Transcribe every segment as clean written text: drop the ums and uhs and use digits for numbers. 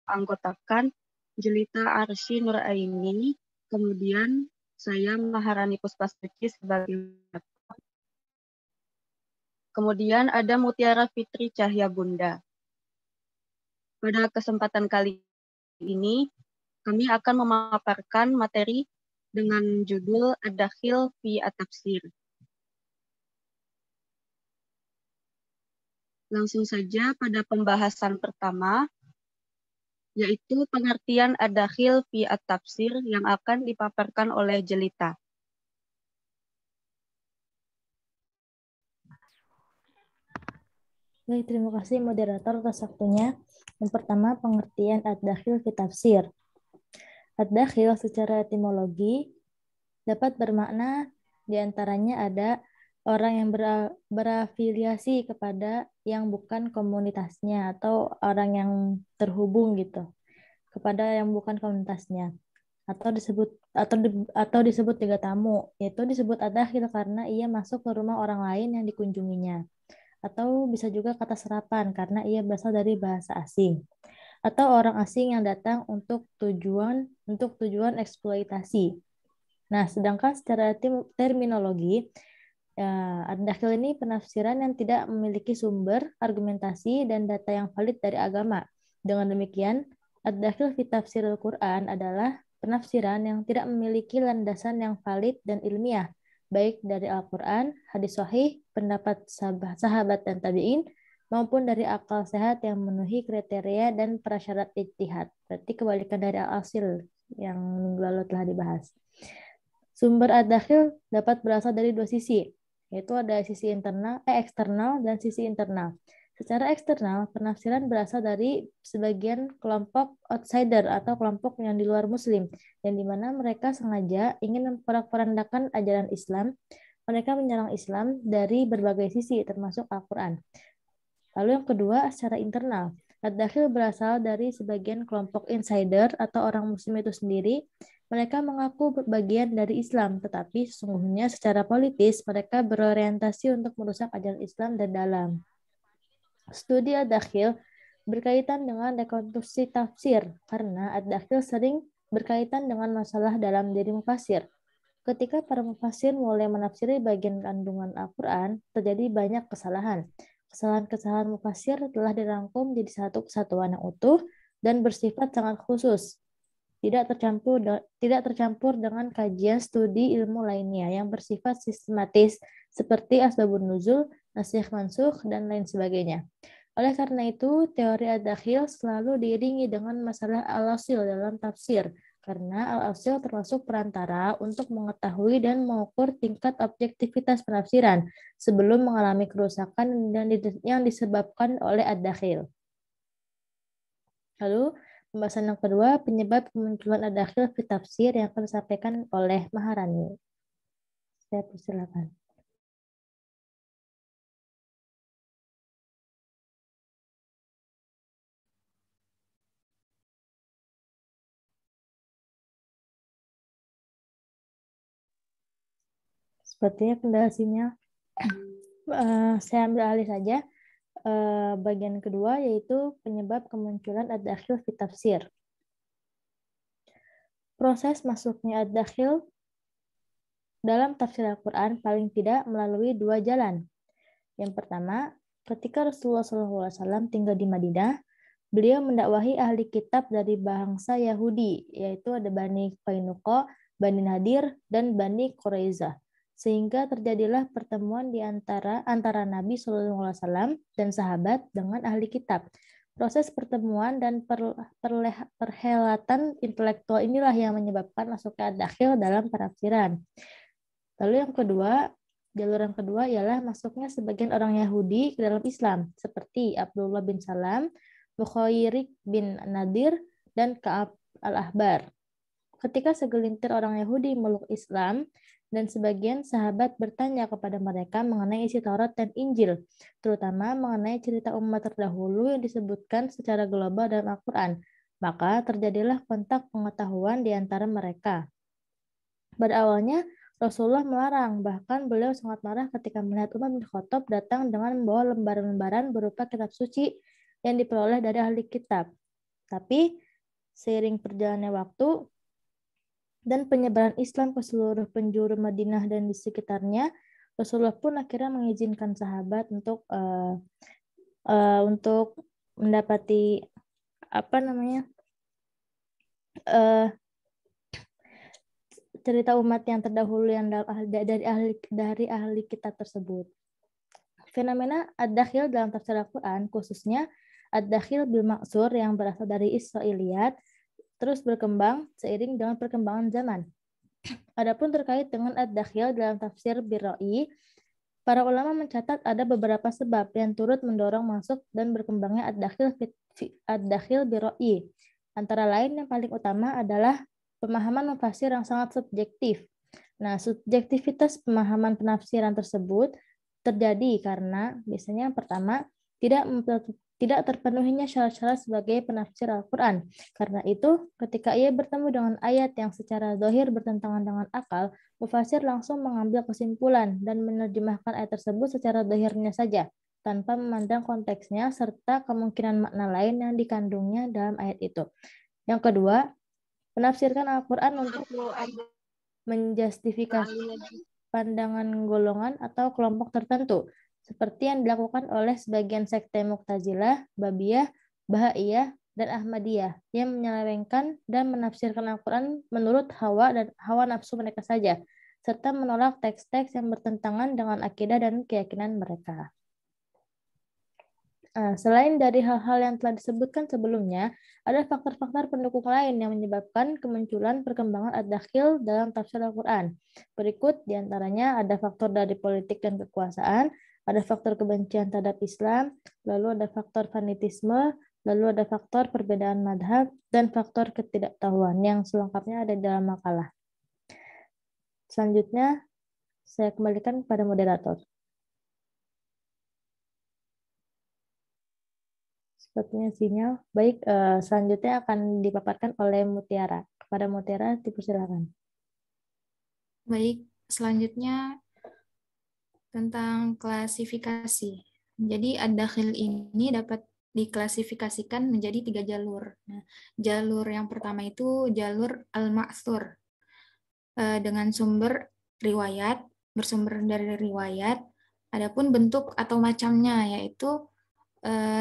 menganggotakan Jelita Arsy Nuraini, kemudian saya Maharani Puspasuci sebagai moderator. Kemudian ada Mutiara Fitri Cahya Bunda. Pada kesempatan kali ini, kami akan memaparkan materi dengan judul Ad-Dakhil fi At-Tafsir. Langsung saja pada pembahasan pertama, yaitu pengertian Ad-Dakhil fi At-Tafsir yang akan dipaparkan oleh Jelita. Baik, terima kasih moderator atas waktunya. Yang pertama, pengertian ad-dakhil fi tafsir. Ad-dakhil secara etimologi dapat bermakna diantaranya ada orang yang berafiliasi kepada yang bukan komunitasnya atau orang yang terhubung gitu kepada yang bukan komunitasnya atau disebut juga tamu, yaitu disebut ad-dakhil karena ia masuk ke rumah orang lain yang dikunjunginya. Atau bisa juga kata serapan karena ia berasal dari bahasa asing, atau orang asing yang datang untuk tujuan eksploitasi. Nah, sedangkan secara terminologi, ad-dakhil ini penafsiran yang tidak memiliki sumber, argumentasi, dan data yang valid dari agama. Dengan demikian, ad-dakhil fi tafsirul Quran adalah penafsiran yang tidak memiliki landasan yang valid dan ilmiah, baik dari Al-Quran, hadis sahih, pendapat sahabat dan tabi'in, maupun dari akal sehat yang memenuhi kriteria dan prasyarat ijtihad. Berarti kebalikan dari al-asil yang minggu lalu telah dibahas. Sumber ad-dakhil dapat berasal dari dua sisi, yaitu ada sisi eksternal dan sisi internal. Secara eksternal, penafsiran berasal dari sebagian kelompok outsider atau kelompok yang di luar Muslim, yang dimana mereka sengaja ingin memporak-porandakan ajaran Islam. Mereka menyerang Islam dari berbagai sisi, termasuk Al-Quran. Lalu yang kedua, secara internal. Ad-dakhil berasal dari sebagian kelompok insider atau orang Muslim itu sendiri. Mereka mengaku bagian dari Islam, tetapi sesungguhnya secara politis mereka berorientasi untuk merusak ajaran Islam dan dalam. Studi ad-dakhil berkaitan dengan rekonstruksi tafsir, karena ad-dakhil sering berkaitan dengan masalah dalam diri mufasir. Ketika para mufasir mulai menafsiri bagian kandungan Al-Quran, terjadi banyak kesalahan. Kesalahan-kesalahan mufasir telah dirangkum jadi satu kesatuan yang utuh dan bersifat sangat khusus. Tidak tercampur dengan kajian studi ilmu lainnya yang bersifat sistematis seperti asbabun nuzul, nasikh mansukh, dan lain sebagainya. Oleh karena itu, teori ad-dakhil selalu diiringi dengan masalah al-asil dalam tafsir, karena al-asil termasuk perantara untuk mengetahui dan mengukur tingkat objektivitas penafsiran sebelum mengalami kerusakan yang disebabkan oleh ad-dakhil. Lalu, pembahasan yang kedua, penyebab kemunculan ad-dakhil fi tafsir yang akan disampaikan oleh Maharani. Saya persilakan. Sepertinya kendala sinyal. Saya ambil alih saja. Bagian kedua yaitu penyebab kemunculan ad-dakhil fi tafsir. Proses masuknya ad-dakhil dalam tafsir Al-Quran paling tidak melalui dua jalan. Yang pertama, ketika Rasulullah SAW tinggal di Madinah, beliau mendakwahi ahli kitab dari bangsa Yahudi, yaitu ada Bani Qainuqa, Bani Nadir, dan Bani Quraizah. Sehingga terjadilah pertemuan di antara Nabi SAW dan sahabat dengan ahli kitab. Proses pertemuan dan perhelatan intelektual inilah yang menyebabkan masuknya ad-dakhil dalam penafsiran. Lalu jalur yang kedua ialah masuknya sebagian orang Yahudi ke dalam Islam, seperti Abdullah bin Salam, Mukhayrik bin Nadir, dan Ka'ab al-Ahbar. Ketika segelintir orang Yahudi meluk Islam, dan sebagian sahabat bertanya kepada mereka mengenai isi Taurat dan Injil, terutama mengenai cerita umat terdahulu yang disebutkan secara global dalam Al-Quran, maka terjadilah kontak pengetahuan di antara mereka. Pada awalnya, Rasulullah melarang, bahkan beliau sangat marah ketika melihat Umar bin Khattab datang dengan membawa lembaran-lembaran berupa kitab suci yang diperoleh dari ahli kitab. Tapi seiring perjalannya waktu dan penyebaran Islam ke seluruh penjuru Madinah dan di sekitarnya, Rasulullah pun akhirnya mengizinkan sahabat untuk mendapati cerita umat yang terdahulu yang dari ahli kitab tersebut. Fenomena ad-dakhil dalam tafsir Al-Quran, khususnya ad-dakhil bil maksur yang berasal dari Israiliyat, terus berkembang seiring dengan perkembangan zaman. Adapun terkait dengan ad-dakhil dalam tafsir bir-ra'i, para ulama mencatat ada beberapa sebab yang turut mendorong masuk dan berkembangnya ad-dakhil bir-ra'i. Antara lain yang paling utama adalah pemahaman mufasir yang sangat subjektif. Nah, subjektivitas pemahaman penafsiran tersebut terjadi karena biasanya yang pertama tidak terpenuhinya syarat-syarat sebagai penafsir Al-Quran. Karena itu, ketika ia bertemu dengan ayat yang secara zahir bertentangan dengan akal, mufasir langsung mengambil kesimpulan dan menerjemahkan ayat tersebut secara zahirnya saja, tanpa memandang konteksnya serta kemungkinan makna lain yang dikandungnya dalam ayat itu. Yang kedua, menafsirkan Al-Quran untuk menjustifikasi pandangan golongan atau kelompok tertentu, seperti yang dilakukan oleh sebagian sekte Mu'tazilah, Babiyah, Bahaiyah, dan Ahmadiyah yang menyelewengkan dan menafsirkan Al-Quran menurut hawa nafsu mereka saja, serta menolak teks-teks yang bertentangan dengan akidah dan keyakinan mereka. Selain dari hal-hal yang telah disebutkan sebelumnya, ada faktor-faktor pendukung lain yang menyebabkan kemunculan perkembangan ad-dakhil dalam tafsir Al-Quran. Berikut diantaranya ada faktor dari politik dan kekuasaan, ada faktor kebencian terhadap Islam, lalu ada faktor fanatisme, lalu ada faktor perbedaan madhab, dan faktor ketidaktahuan yang selengkapnya ada dalam makalah. Selanjutnya, saya kembalikan kepada moderator. Sepertinya sinyal. Baik, selanjutnya akan dipaparkan oleh Mutiara. Kepada Mutiara, dipersilakan. Baik, selanjutnya tentang klasifikasi. Jadi ad-dakhil ini dapat diklasifikasikan menjadi 3 jalur. Nah, jalur yang pertama itu jalur al-ma'thur, dengan sumber riwayat, bersumber dari riwayat. Adapun bentuk atau macamnya yaitu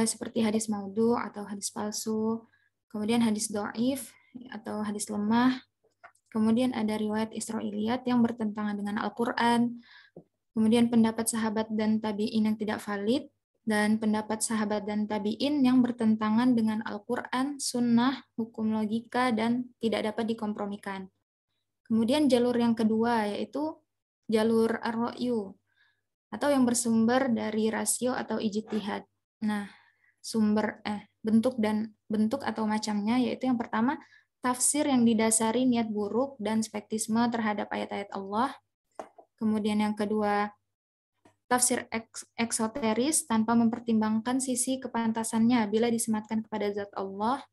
seperti hadis maudhu atau hadis palsu, kemudian hadis dhaif atau hadis lemah, kemudian ada riwayat Israiliyat yang bertentangan dengan Al-Quran, kemudian pendapat sahabat dan tabi'in yang tidak valid, dan pendapat sahabat dan tabi'in yang bertentangan dengan Al-Quran, sunnah, hukum logika, dan tidak dapat dikompromikan. Kemudian jalur yang kedua yaitu jalur ar-ra'yu, atau yang bersumber dari rasio atau ijtihad. Nah, bentuk atau macamnya yaitu yang pertama tafsir yang didasari niat buruk dan skeptisme terhadap ayat-ayat Allah. Kemudian yang kedua tafsir eksoteris tanpa mempertimbangkan sisi kepantasannya bila disematkan kepada zat Allah.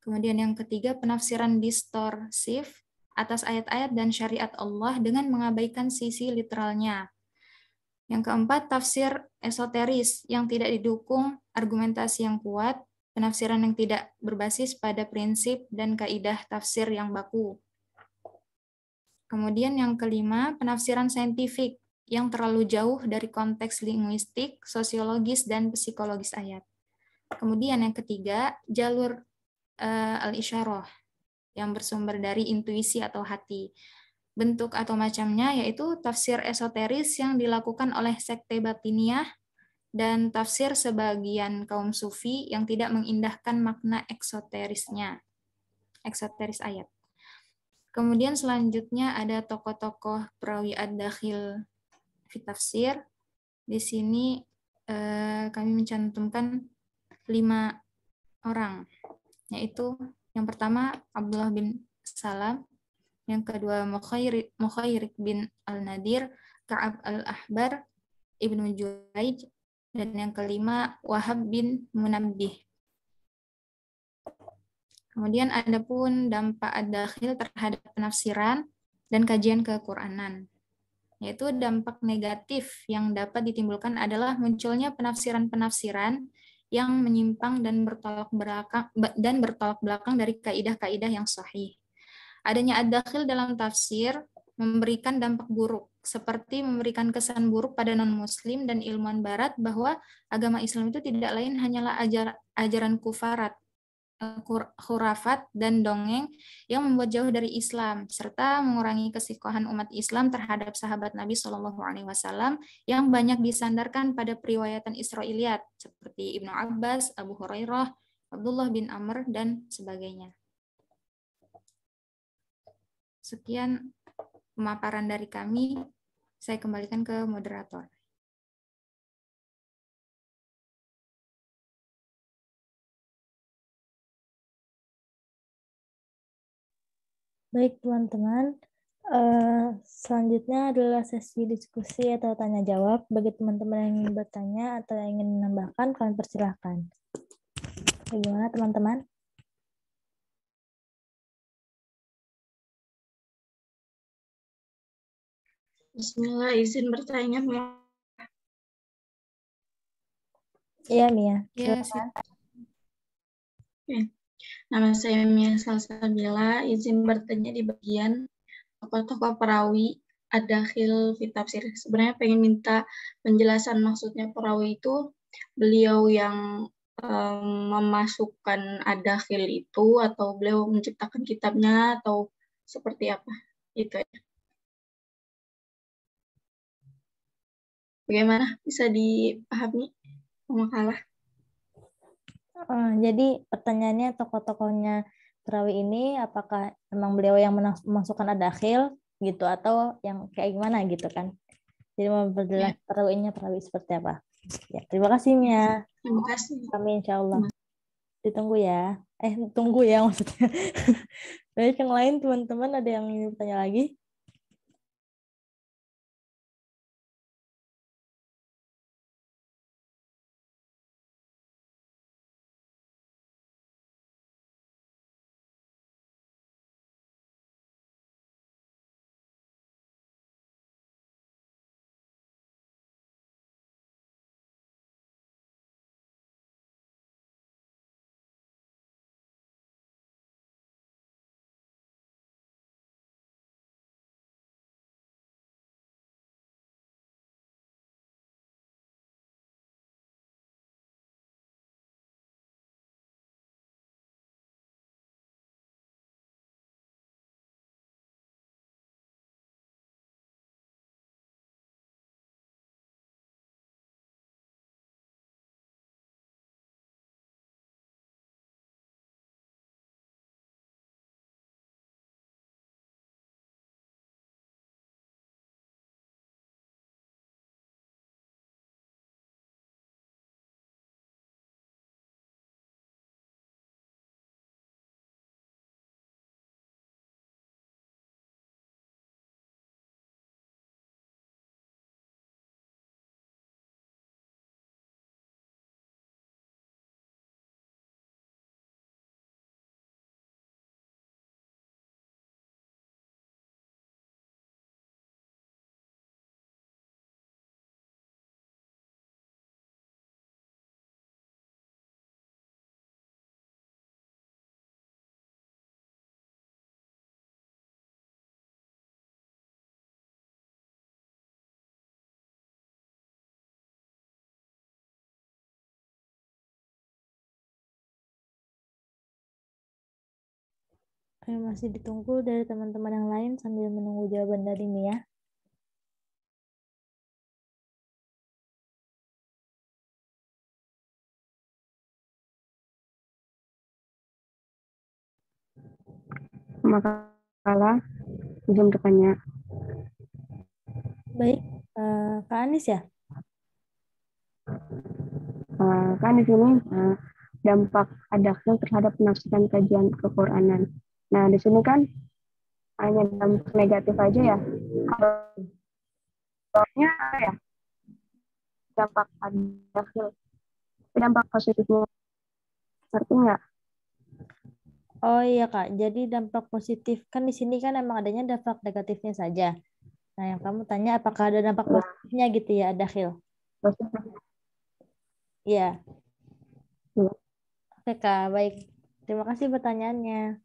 Kemudian yang ketiga penafsiran distorsif atas ayat-ayat dan syariat Allah dengan mengabaikan sisi literalnya. Yang keempat, tafsir esoteris yang tidak didukung argumentasi yang kuat, penafsiran yang tidak berbasis pada prinsip dan kaidah tafsir yang baku. Kemudian yang kelima, penafsiran saintifik yang terlalu jauh dari konteks linguistik, sosiologis, dan psikologis ayat. Kemudian yang ketiga, jalur al-isyarah yang bersumber dari intuisi atau hati. Bentuk atau macamnya yaitu tafsir esoteris yang dilakukan oleh sekte Batiniyah dan tafsir sebagian kaum sufi yang tidak mengindahkan makna eksoteris ayat. Kemudian selanjutnya ada tokoh-tokoh perawi ad-dakhil fi tafsir. Di sini kami mencantumkan 5 orang, yaitu yang pertama Abdullah bin Salam, yang kedua Mukhayrik bin Al-Nadir, Ka'ab al-Ahbar, Ibnu Juraij, dan yang kelima Wahab bin Munabbih. Kemudian ada pun dampak ad-dakhil terhadap penafsiran dan kajian ke-Qur'anan, yaitu dampak negatif yang dapat ditimbulkan adalah munculnya penafsiran-penafsiran yang menyimpang dan bertolak belakang dari kaidah-kaidah yang sahih. Adanya ad-dakhil dalam tafsir memberikan dampak buruk, seperti memberikan kesan buruk pada non-muslim dan ilmuwan barat bahwa agama Islam itu tidak lain hanyalah ajaran kufarat, khurafat, dan dongeng yang membuat jauh dari Islam, serta mengurangi kesikohan umat Islam terhadap sahabat Nabi Shallallahu Alaihi Wasallam yang banyak disandarkan pada periwayatan Israiliyat seperti Ibnu Abbas, Abu Hurairah, Abdullah bin Amr, dan sebagainya. Sekian pemaparan dari kami. Saya kembalikan ke moderator. Baik teman-teman, selanjutnya adalah sesi diskusi atau tanya jawab. Bagi teman-teman yang ingin bertanya atau yang ingin menambahkan, kalian persilahkan. Bagaimana teman-teman? Bismillah, izin bertanya, Mia. Iya, Mia. Ya, Oke. Nama saya Mia Salsabila, izin bertanya di bagian tokoh-tokoh perawi ad-dakhil fi tafsir. Sebenarnya pengen minta penjelasan, maksudnya perawi itu beliau yang memasukkan ad-dakhil itu, atau beliau menciptakan kitabnya, atau seperti apa? Itu ya. Bagaimana bisa dipahami makalah? Jadi pertanyaannya tokoh-tokohnya perawi ini apakah memang beliau yang memasukkan ad-dakhil gitu atau yang kayak gimana gitu kan? Jadi memperjelas perawinya perawi seperti apa? Ya, terima kasih Mia. Terima kasih. Kami insya Allah. Ditunggu ya. Tunggu ya maksudnya. Baik, yang lain teman-teman ada yang ingin bertanya lagi? Masih ditunggu dari teman-teman yang lain sambil menunggu jawaban dari Mia. Makalah, izin bertanya. Baik, Kak Anis ya? Kan di sini dampak ad-dakhil terhadap penafsiran kajian kequranan. Nah, di sini kan hanya dampak negatif aja ya. Contohnya apa ya? Dampak ad-dakhil. Dampak positifnya ngerti nggak? Oh iya Kak, jadi dampak positif kan di sini kan emang adanya dampak negatifnya saja. Nah, yang kamu tanya apakah ada dampak positifnya gitu ya, ad-dakhil? Positif. Iya. Oke, Kak. Baik. Terima kasih pertanyaannya.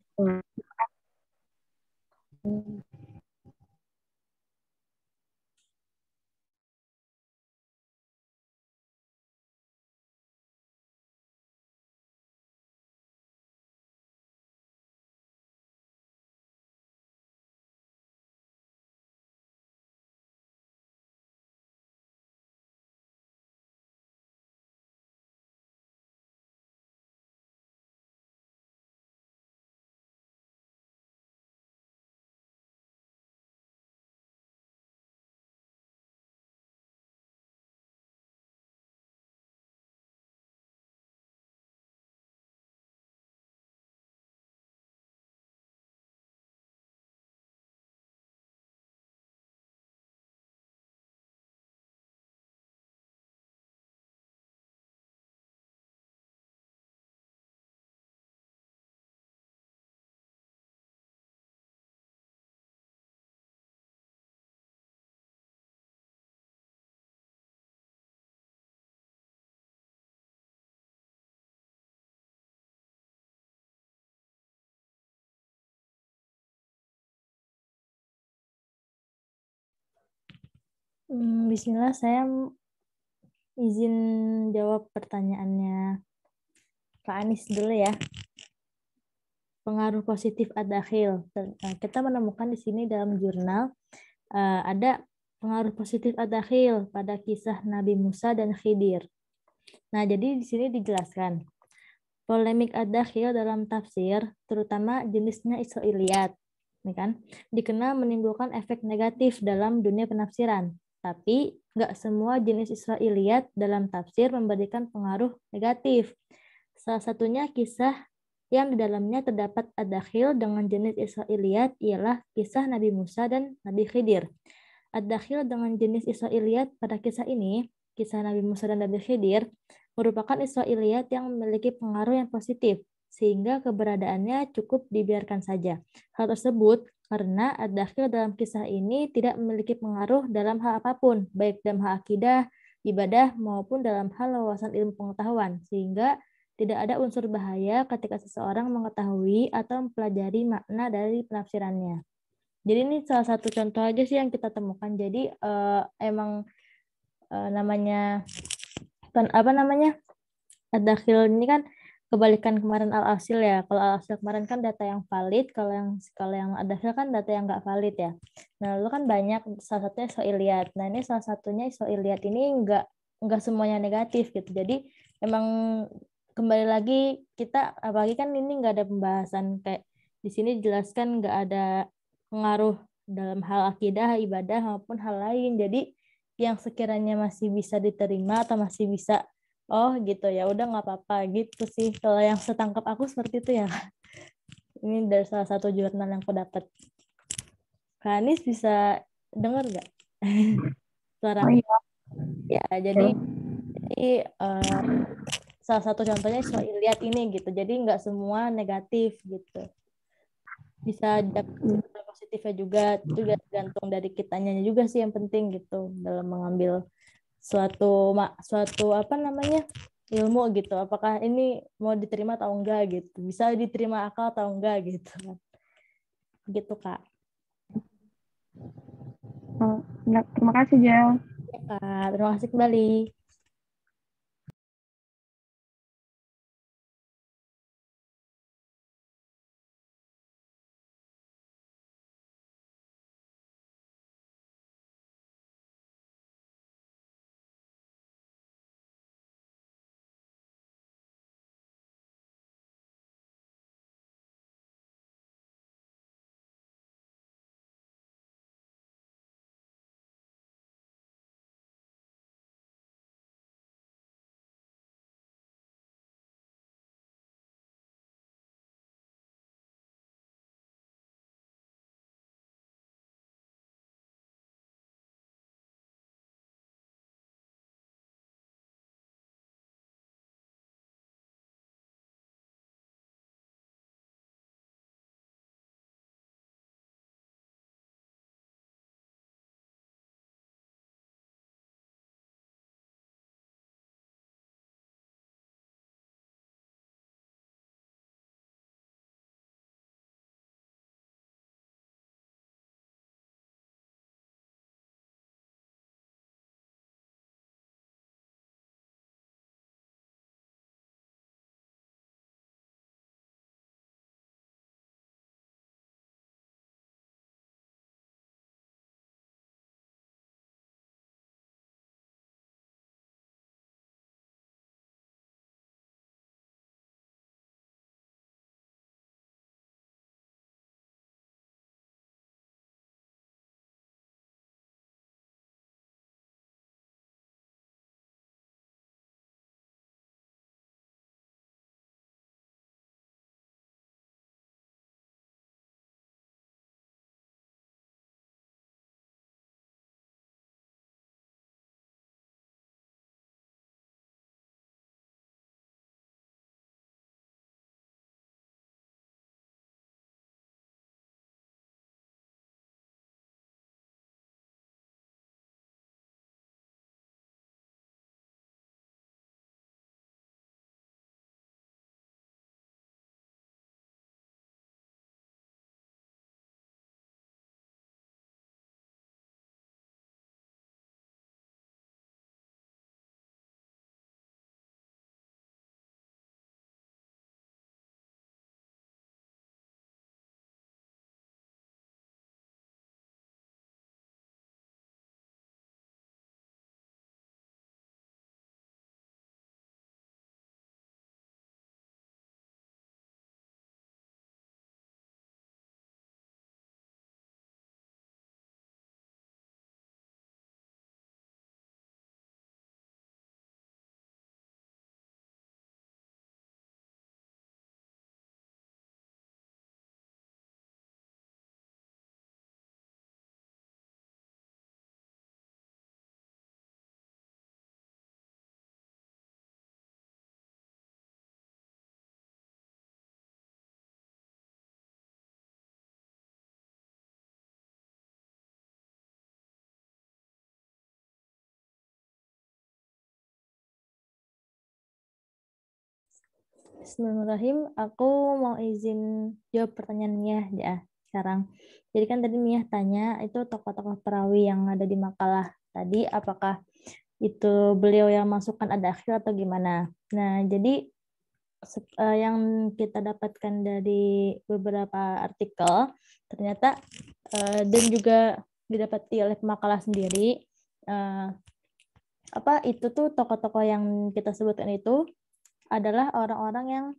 Bismillah, saya izin jawab pertanyaannya Kak Anis dulu ya. Pengaruh positif ad-dakhil. Kita menemukan di sini dalam jurnal ada pengaruh positif ad-dakhil pada kisah Nabi Musa dan Khidir. Nah, jadi di sini dijelaskan polemik ad-dakhil dalam tafsir, terutama jenisnya Israiliyat, ini kan, dikenal menimbulkan efek negatif dalam dunia penafsiran. Tapi nggak semua jenis Israiliyat dalam tafsir memberikan pengaruh negatif. Salah satunya kisah yang di dalamnya terdapat ad-dakhil dengan jenis Israiliyat ialah kisah Nabi Musa dan Nabi Khidir. Ad-dakhil dengan jenis Israiliyat pada kisah ini, kisah Nabi Musa dan Nabi Khidir, merupakan Israiliyat yang memiliki pengaruh yang positif, sehingga keberadaannya cukup dibiarkan saja. Hal tersebut karena ad-dakhil dalam kisah ini tidak memiliki pengaruh dalam hal apapun, baik dalam hal akidah, ibadah, maupun dalam hal wawasan ilmu pengetahuan, sehingga tidak ada unsur bahaya ketika seseorang mengetahui atau mempelajari makna dari penafsirannya. Jadi ini salah satu contoh aja sih yang kita temukan. Jadi emang namanya apa namanya ad-dakhil ini kan kebalikan kemarin al-asil ya. Kalau al-asil kemarin kan data yang valid, kalau yang ad-dakhil kan data yang nggak valid ya. Nah lalu kan banyak, salah satunya Israiliyat. Nah ini salah satunya Israiliyat ini nggak semuanya negatif gitu. Jadi emang kembali lagi kita, apalagi kan ini nggak ada pembahasan kayak di sini jelaskan nggak ada pengaruh dalam hal akidah, ibadah maupun hal lain. Jadi yang sekiranya masih bisa diterima atau masih bisa, oh gitu ya udah nggak apa-apa gitu sih. Kalau yang setangkap aku seperti itu ya. Ini dari salah satu jurnal yang aku dapat. Kak Anis bisa dengar nggak suara? Oh iya. Ya jadi salah satu contohnya lihat ini gitu. Jadi nggak semua negatif gitu. Bisa dapat positifnya juga, itu tergantung dari kitanya juga sih yang penting gitu dalam mengambil suatu apa namanya ilmu gitu. Apakah ini mau diterima atau enggak gitu. Bisa diterima akal atau enggak gitu. Gitu Kak. Terima kasih Jel. Ya, Kak. Terima kasih kembali. Bismillahirrahmanirrahim. Aku mau izin jawab pertanyaannya ya sekarang. Jadi kan tadi Mia tanya itu tokoh-tokoh perawi yang ada di makalah tadi, apakah itu beliau yang masukkan ad-dakhil atau gimana? Nah, jadi yang kita dapatkan dari beberapa artikel ternyata dan juga didapati oleh makalah sendiri, itu tuh tokoh-tokoh yang kita sebutkan itu adalah orang-orang yang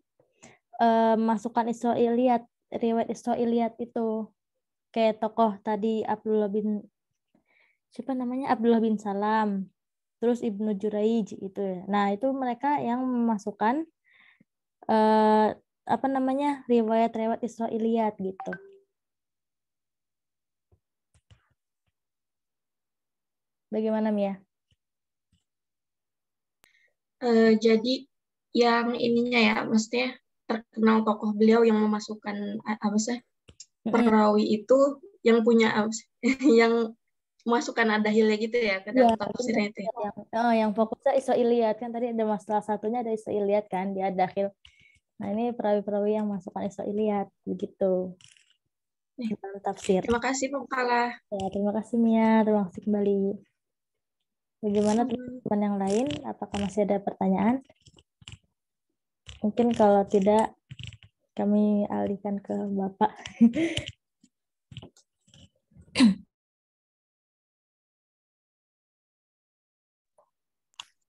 masukkan Israiliyat, riwayat Israiliyat itu kayak tokoh tadi Abdullah bin Salam, terus Ibnu Juraij itu ya. Nah, itu mereka yang memasukkan riwayat-riwayat Israiliyat gitu. Bagaimana Mia? Jadi yang ininya ya, maksudnya terkenal tokoh beliau yang memasukkan perawi itu yang punya yang memasukkan ad-dakhilnya gitu ya ke dalam tafsirnya itu. Yang fokusnya Israiliyat kan tadi ada masalah satunya ada Israiliyat kan di ad-dakhil. Nah, ini perawi-perawi yang masukkan Israiliyat begitu. Dalam tafsir. Terima kasih Pemkalah. Ya, terima kasih Mia, terima kasih kembali. Bagaimana teman-teman yang lain? Apakah masih ada pertanyaan? Mungkin kalau tidak, kami alihkan ke Bapak.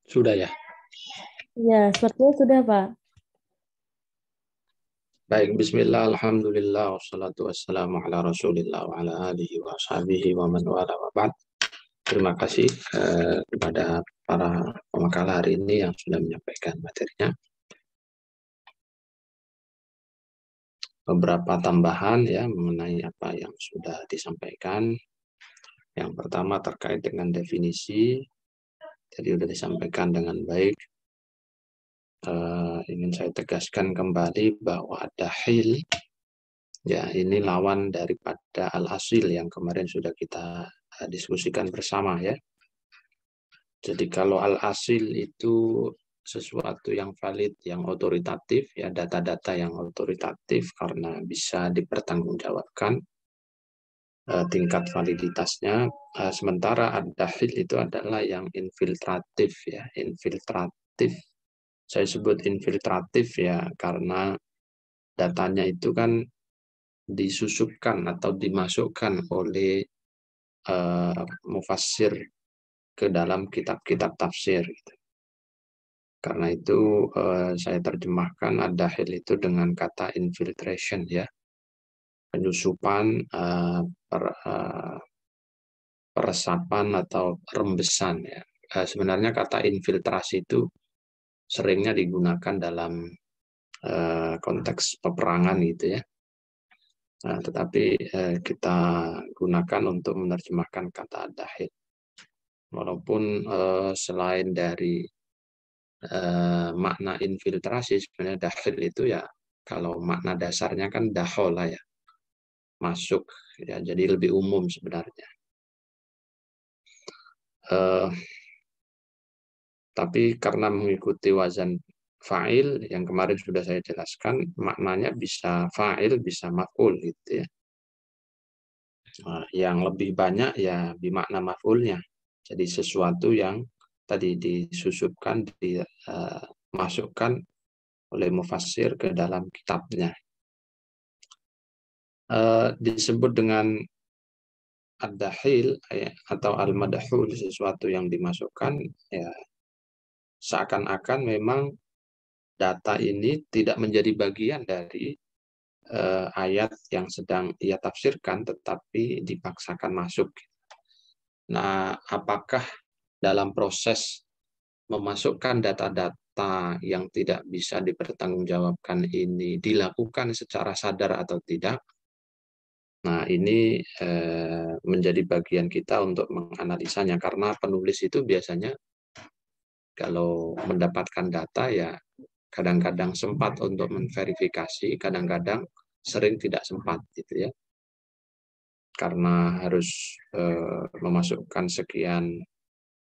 Sudah ya? Ya, sepertinya sudah, Pak. Baik, bismillah, alhamdulillah, wassalatu wassalamu ala rasulillah wa ala alihi wa sahbihi wa man wala wa ba'd. Terima kasih kepada para pemakalah hari ini yang sudah menyampaikan materinya. Beberapa tambahan ya mengenai apa yang sudah disampaikan. Yang pertama terkait dengan definisi, tadi sudah disampaikan dengan baik. Ingin saya tegaskan kembali bahwa ad-dakhil ya ini lawan daripada al-asil yang kemarin sudah kita diskusikan bersama ya. Jadi kalau al-asil itu sesuatu yang valid, yang otoritatif ya, data-data yang otoritatif karena bisa dipertanggungjawabkan tingkat validitasnya, sementara ad-dakhil itu adalah yang infiltratif ya, infiltratif. Saya sebut infiltratif ya karena datanya itu kan disusupkan atau dimasukkan oleh mufassir ke dalam kitab-kitab tafsir. Gitu. Karena itu saya terjemahkan ad-dakhil itu dengan kata infiltration ya, penyusupan, peresapan atau rembesan ya. Sebenarnya kata infiltrasi itu seringnya digunakan dalam konteks peperangan gitu ya. Nah, tetapi kita gunakan untuk menerjemahkan kata ad-dakhil. Walaupun selain dari makna infiltrasi, sebenarnya dakhil itu ya kalau makna dasarnya kan dakhola ya, masuk ya, jadi lebih umum sebenarnya. Tapi karena mengikuti wazan fa'il yang kemarin sudah saya jelaskan, maknanya bisa fa'il, bisa maf'ul gitu ya. Yang lebih banyak ya bimakna maf'ulnya. Jadi sesuatu yang tadi disusupkan, dimasukkan oleh mufassir ke dalam kitabnya. Disebut dengan ad-dakhil atau al-madhul, sesuatu yang dimasukkan, ya seakan-akan memang data ini tidak menjadi bagian dari ayat yang sedang ia tafsirkan, tetapi dipaksakan masuk. Nah, apakah dalam proses memasukkan data-data yang tidak bisa dipertanggungjawabkan ini dilakukan secara sadar atau tidak? Nah, ini menjadi bagian kita untuk menganalisanya, karena penulis itu biasanya kalau mendapatkan data ya kadang-kadang sempat untuk memverifikasi, kadang-kadang sering tidak sempat gitu ya. Karena harus memasukkan sekian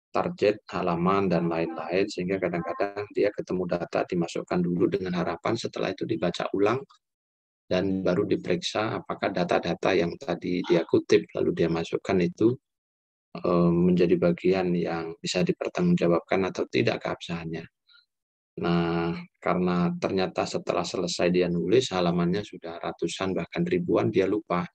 target, halaman, dan lain-lain, sehingga kadang-kadang dia ketemu data dimasukkan dulu dengan harapan setelah itu dibaca ulang dan baru diperiksa apakah data-data yang tadi dia kutip lalu dia masukkan itu menjadi bagian yang bisa dipertanggungjawabkan atau tidak keabsahannya. Nah, karena ternyata setelah selesai dia nulis, halamannya sudah ratusan bahkan ribuan, dia lupa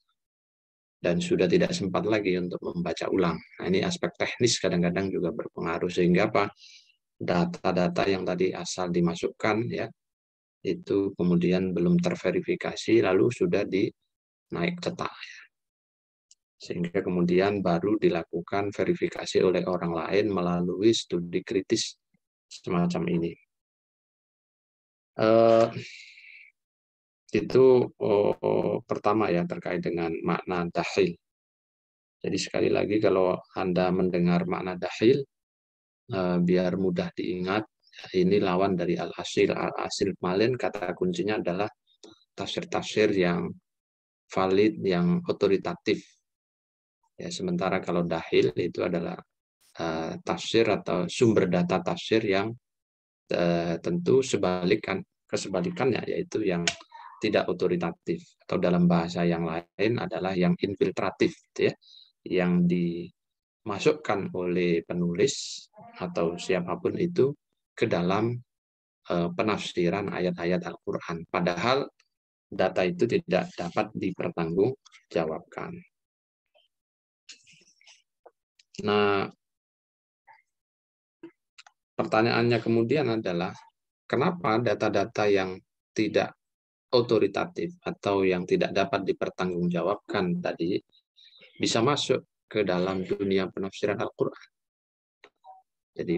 dan sudah tidak sempat lagi untuk membaca ulang. Nah, ini aspek teknis kadang-kadang juga berpengaruh, sehingga apa? Data-data yang tadi asal dimasukkan ya itu kemudian belum terverifikasi lalu sudah dinaik cetak ya. Sehingga kemudian baru dilakukan verifikasi oleh orang lain melalui studi kritis semacam ini. Itu pertama ya terkait dengan makna dahil. Jadi sekali lagi kalau Anda mendengar makna dahil, biar mudah diingat, ini lawan dari al-asil. Al-asil kemarin kata kuncinya adalah tafsir-tafsir yang valid, yang otoritatif. Ya, sementara kalau dahil itu adalah tafsir atau sumber data tafsir yang tentu kesebalikannya, yaitu yang tidak otoritatif, atau dalam bahasa yang lain adalah yang infiltratif, gitu ya, yang dimasukkan oleh penulis atau siapapun itu ke dalam penafsiran ayat-ayat Al-Quran. Padahal data itu tidak dapat dipertanggungjawabkan. Nah, pertanyaannya kemudian adalah, kenapa data-data yang tidak otoritatif atau yang tidak dapat dipertanggungjawabkan tadi bisa masuk ke dalam dunia penafsiran Al-Quran? Jadi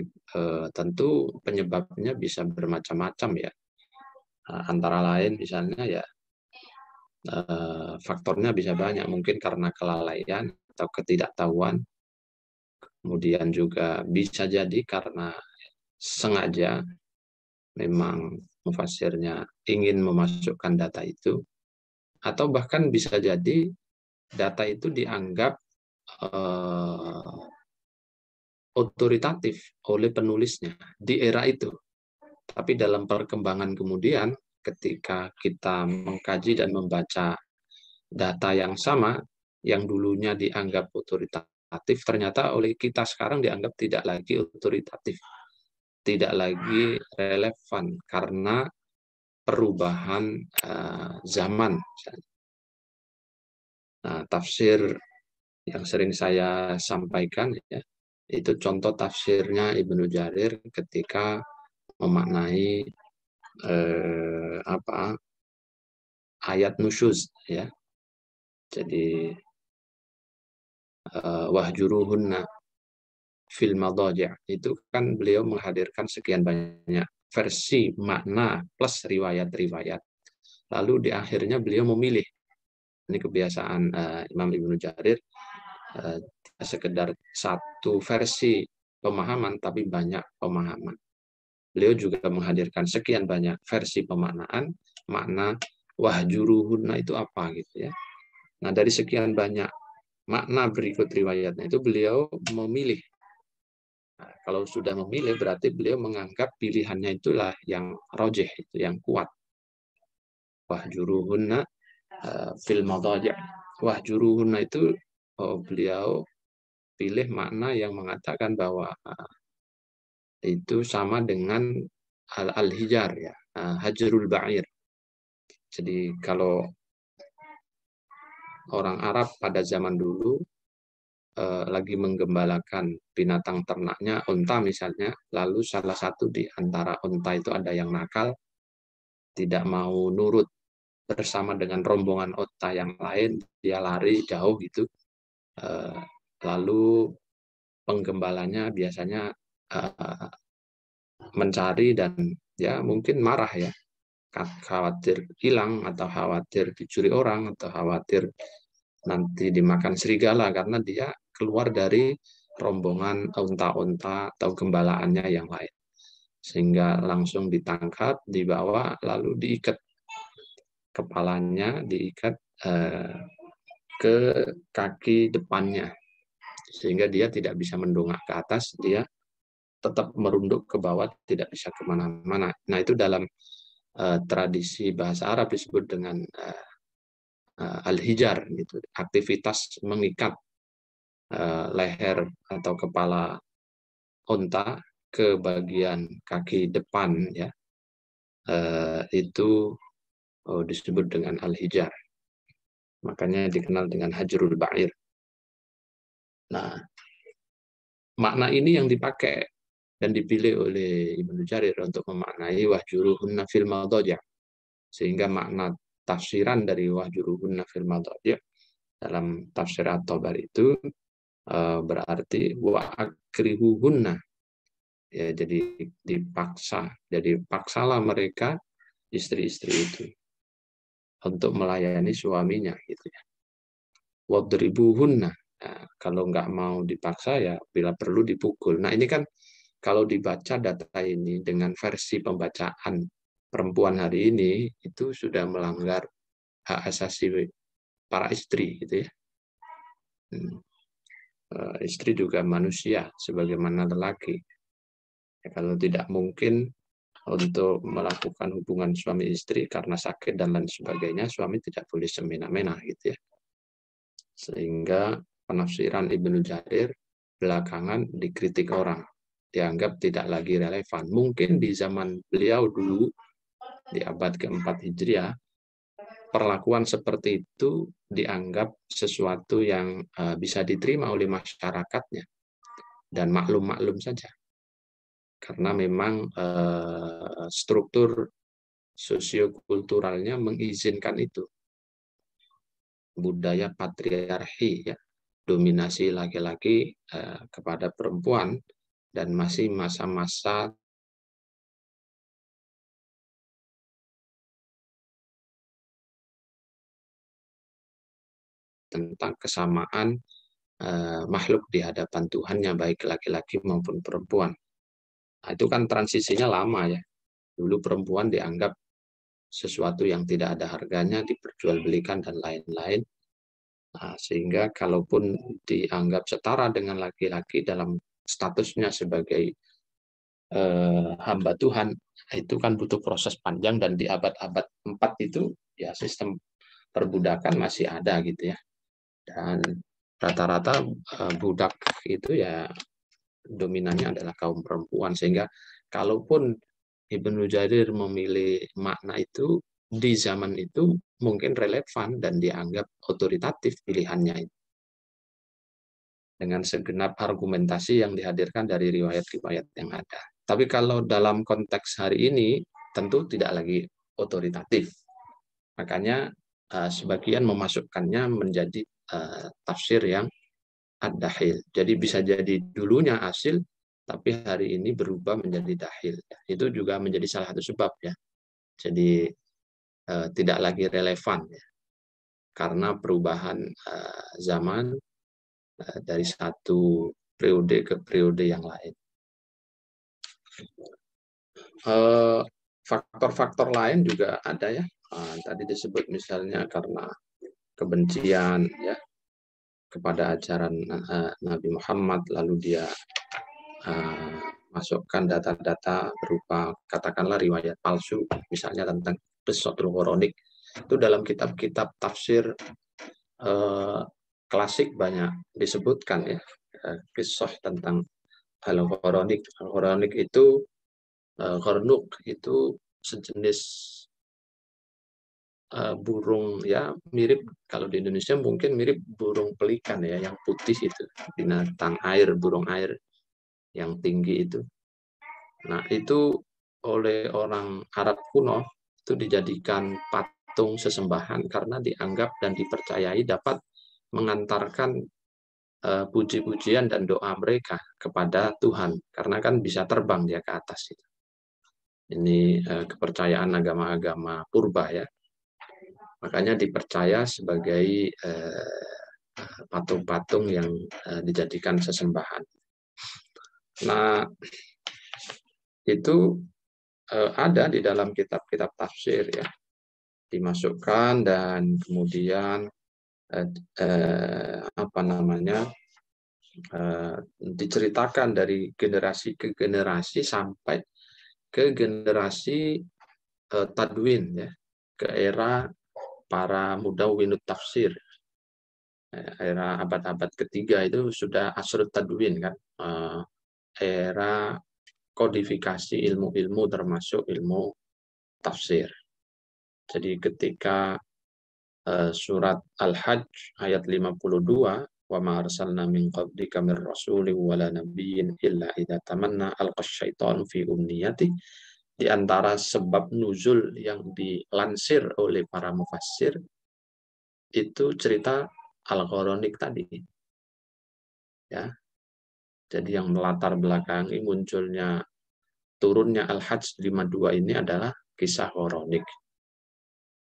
tentu penyebabnya bisa bermacam-macam ya. Antara lain misalnya ya faktornya bisa banyak, mungkin karena kelalaian atau ketidaktahuan. Kemudian juga bisa jadi karena sengaja memang mufasirnya ingin memasukkan data itu, atau bahkan bisa jadi data itu dianggap otoritatif oleh penulisnya di era itu. Tapi dalam perkembangan kemudian, ketika kita mengkaji dan membaca data yang sama, yang dulunya dianggap otoritatif, ternyata oleh kita sekarang dianggap tidak lagi otoritatif, tidak lagi relevan karena perubahan zaman. Nah, tafsir yang sering saya sampaikan ya, itu contoh tafsirnya Ibnu Jarir ketika memaknai ayat nusyuz ya. Jadi wahjuruhunna fil madaji' itu kan beliau menghadirkan sekian banyak versi makna plus riwayat-riwayat. Lalu di akhirnya beliau memilih. Ini kebiasaan Imam Ibnu Jarir, sekedar satu versi pemahaman tapi banyak pemahaman. Beliau juga menghadirkan sekian banyak versi pemaknaan makna wahjuruhunna itu apa gitu ya. Nah, dari sekian banyak makna berikut riwayatnya itu beliau memilih. Nah, kalau sudah memilih berarti beliau menganggap pilihannya itulah yang rajih, itu yang kuat. Wahjuruhunna fil madaji'. Wahjuruhunna itu beliau pilih makna yang mengatakan bahwa itu sama dengan al-hijar ya, hajrul ba'ir. Jadi kalau orang Arab pada zaman dulu lagi menggembalakan binatang ternaknya, unta misalnya, lalu salah satu di antara unta itu ada yang nakal, tidak mau nurut bersama dengan rombongan unta yang lain, dia lari jauh gitu. Lalu penggembalanya biasanya mencari dan ya mungkin marah ya, khawatir hilang atau khawatir dicuri orang atau khawatir nanti dimakan serigala karena dia keluar dari rombongan unta-unta atau gembalaannya yang lain. Sehingga langsung ditangkap, dibawa, lalu diikat kepalanya, diikat ke kaki depannya. sehingga dia tidak bisa mendongak ke atas, dia tetap merunduk ke bawah, tidak bisa kemana-mana. Nah, itu dalam tradisi bahasa Arab disebut dengan al-hijar, gitu, aktivitas mengikat leher atau kepala unta ke bagian kaki depan, ya, itu disebut dengan al-hijar. Makanya dikenal dengan hajrul ba'ir. Nah, makna ini yang dipakai dan dipilih oleh Ibnu Jarir untuk memaknai wahjuruhunna fil madajah. Sehingga makna tafsiran dari wahjuruhunna fil madajah dalam tafsir At-Tabari itu berarti wa akrihuhunna. Ya, jadi dipaksa. Jadi paksalah mereka, istri-istri itu, untuk melayani suaminya, gitu ya. Wadribuhunna. Nah, kalau nggak mau dipaksa, ya bila perlu dipukul. Nah, ini kan kalau dibaca data ini dengan versi pembacaan perempuan hari ini, itu sudah melanggar hak asasi para istri, gitu ya. Istri juga manusia sebagaimana lelaki. Ya, kalau tidak mungkin untuk melakukan hubungan suami istri karena sakit dan lain sebagainya, suami tidak boleh semena-mena, gitu ya. Sehingga penafsiran Ibnu Jarir belakangan dikritik orang, dianggap tidak lagi relevan. Mungkin di zaman beliau dulu, di abad keempat Hijriah, perlakuan seperti itu dianggap sesuatu yang bisa diterima oleh masyarakatnya dan maklum-maklum saja. Karena memang struktur sosiokulturalnya mengizinkan itu. Budaya patriarki, ya, dominasi laki-laki kepada perempuan, dan masih masa-masa tentang kesamaan makhluk di hadapan Tuhannya, baik laki-laki maupun perempuan. Nah, itu kan transisinya lama, ya. Dulu perempuan dianggap sesuatu yang tidak ada harganya, diperjualbelikan dan lain-lain. Nah, sehingga kalaupun dianggap setara dengan laki-laki dalam statusnya sebagai hamba Tuhan, itu kan butuh proses panjang, dan di abad-abad 4 itu ya sistem perbudakan masih ada, gitu ya. Dan rata-rata budak itu ya dominannya adalah kaum perempuan, sehingga kalaupun Ibnu Jarir memilih makna itu di zaman itu mungkin relevan dan dianggap otoritatif pilihannya itu, dengan segenap argumentasi yang dihadirkan dari riwayat-riwayat yang ada. Tapi kalau dalam konteks hari ini tentu tidak lagi otoritatif. Makanya sebagian memasukkannya menjadi tafsir yang ad-dahil. Jadi bisa jadi dulunya asil, tapi hari ini berubah menjadi dahil. Itu juga menjadi salah satu sebab, ya. Jadi tidak lagi relevan, ya, karena perubahan zaman dari satu periode ke periode yang lain. Faktor-faktor lain juga ada, ya. Tadi disebut misalnya karena kebencian, ya, kepada ajaran Nabi Muhammad, lalu dia masukkan data-data berupa katakanlah riwayat palsu, misalnya tentang Qissatul Qoronik. Itu dalam kitab-kitab tafsir klasik banyak disebutkan, ya, kisah tentang Al-Qoronik. Al-Qoronik itu Qornuk itu sejenis burung, ya, mirip, kalau di Indonesia mungkin mirip burung pelikan, ya, yang putih itu, binatang air, burung air yang tinggi itu. Nah, itu oleh orang Arab kuno itu dijadikan patung sesembahan karena dianggap dan dipercayai dapat mengantarkan puji-pujian dan doa mereka kepada Tuhan, karena kan bisa terbang dia ke atas itu. Ini kepercayaan agama-agama purba, ya. Makanya dipercaya sebagai patung-patung yang dijadikan sesembahan. Nah, itu ada di dalam kitab-kitab tafsir, ya, dimasukkan, dan kemudian diceritakan dari generasi ke generasi sampai ke generasi tadwin, ya, ke era para mudawwinut tafsir. Era abad-abad ketiga itu sudah asrut tadwin, kan, era kodifikasi ilmu-ilmu termasuk ilmu tafsir. Jadi ketika surat Al-Hajj ayat 52, wa ma arsalna min qablika mir rasulin wala nabiyyin illa idza tamanna alqas syaitanu fi umniyati, di antara sebab nuzul yang dilansir oleh para mufassir itu cerita Al-Qur'anik tadi. Ya. Jadi yang melatar belakangi munculnya turunnya Al-Hajj 52 ini adalah kisah Qur'anik.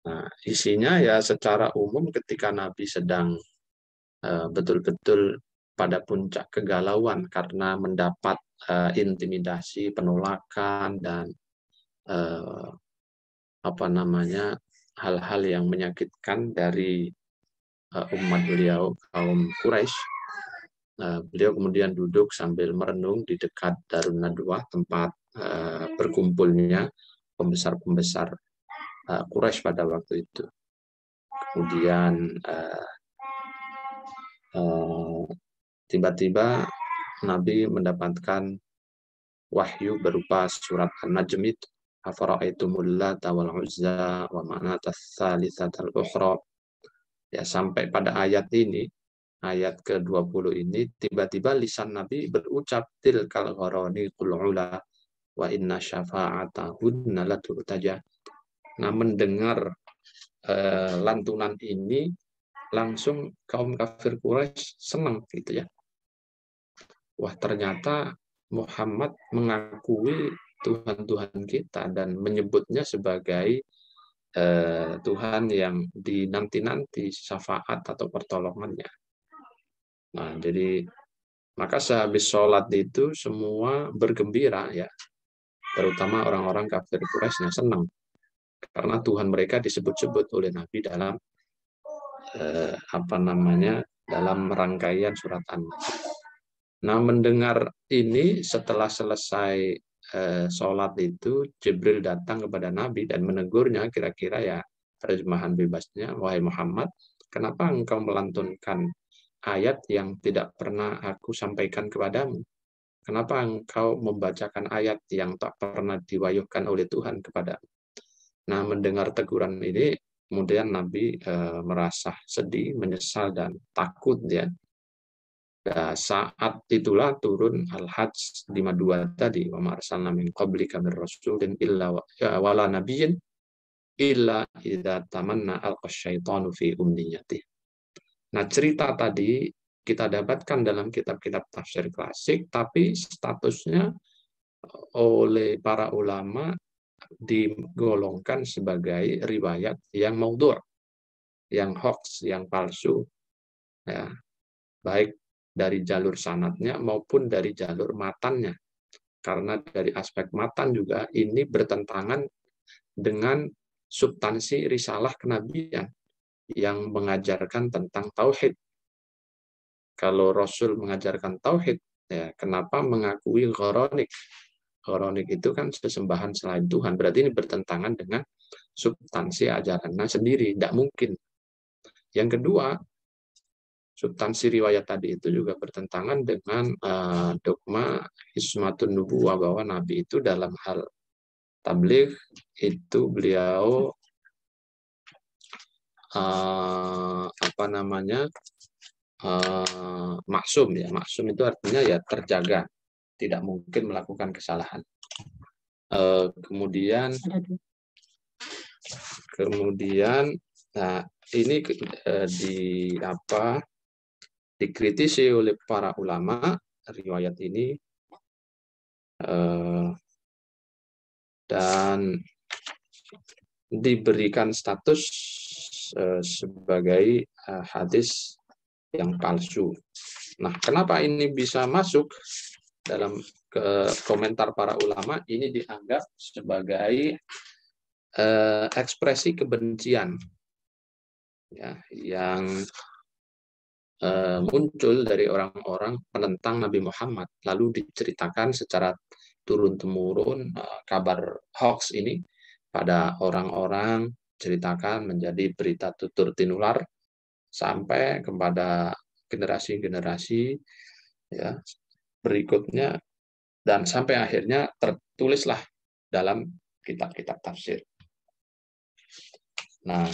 Nah, isinya ya secara umum ketika Nabi sedang betul-betul pada puncak kegalauan karena mendapat intimidasi, penolakan, dan hal-hal yang menyakitkan dari umat beliau, kaum Quraisy. Beliau kemudian duduk sambil merenung di dekat Darun Nadwah, tempat berkumpulnya pembesar-pembesar Quraisy pada waktu itu. Kemudian tiba-tiba Nabi mendapatkan wahyu berupa surat An-Najm itu, afara'aitumul Lata wal Uzza wa manata tsalitsatal ukhra. Ya, sampai pada ayat ini, ayat ke-20 ini, tiba-tiba lisan Nabi berucap tilkal gharaniqul ula wa inna syafa'atahunna laturtaja. Nah, mendengar lantunan ini langsung kaum kafir Quraisy senang, gitu ya. Wah, ternyata Muhammad mengakui Tuhan-Tuhan kita dan menyebutnya sebagai Tuhan yang dinanti-nanti syafaat atau pertolongannya. Nah, jadi maka sehabis sholat itu semua bergembira, ya, terutama orang-orang kafir Quraisy senang karena Tuhan mereka disebut-sebut oleh Nabi dalam dalam rangkaian surat An-Najm. Nah, mendengar ini setelah selesai sholat itu, Jibril datang kepada Nabi dan menegurnya, kira-kira ya terjemahan bebasnya, wahai Muhammad, kenapa engkau melantunkan ayat yang tidak pernah aku sampaikan kepadamu? Kenapa engkau membacakan ayat yang tak pernah diwahyukan oleh Tuhan kepadamu? Nah, mendengar teguran ini, kemudian Nabi merasa sedih, menyesal, dan takut, ya. Nah, saat itulah turun Al-Hajj 52 tadi, wa ma arsalna min qablika mir rasulin illa wala nabiyyin illa idza tamanna alqas syaitanu fi umniyati. Nah, cerita tadi kita dapatkan dalam kitab-kitab tafsir klasik, tapi statusnya oleh para ulama digolongkan sebagai riwayat yang maudhu', yang hoax, yang palsu, ya, baik dari jalur sanadnya maupun dari jalur matannya. Karena dari aspek matan juga ini bertentangan dengan substansi risalah kenabian yang mengajarkan tentang tauhid. Kalau Rasul mengajarkan tauhid, ya, kenapa mengakui gharanik? Gharanik itu kan sesembahan selain Tuhan. Berarti ini bertentangan dengan substansi ajarannya sendiri. Tidak mungkin. Yang kedua, substansi riwayat tadi itu juga bertentangan dengan dogma ismatun nubuwah, bahwa Nabi itu dalam hal tabligh itu beliau maksum, ya. Maksum itu artinya ya terjaga, tidak mungkin melakukan kesalahan. Kemudian nah, ini dikritisi oleh para ulama riwayat ini, dan diberikan status sebagai hadis yang palsu. Nah, kenapa ini bisa masuk dalam komentar para ulama? Ini dianggap sebagai ekspresi kebencian, ya, yang muncul dari orang-orang penentang Nabi Muhammad, lalu diceritakan secara turun-temurun kabar hoax ini pada orang-orang, ceritakan menjadi berita tutur tinular sampai kepada generasi-generasi ya berikutnya, dan sampai akhirnya tertulislah dalam kitab-kitab tafsir. Nah,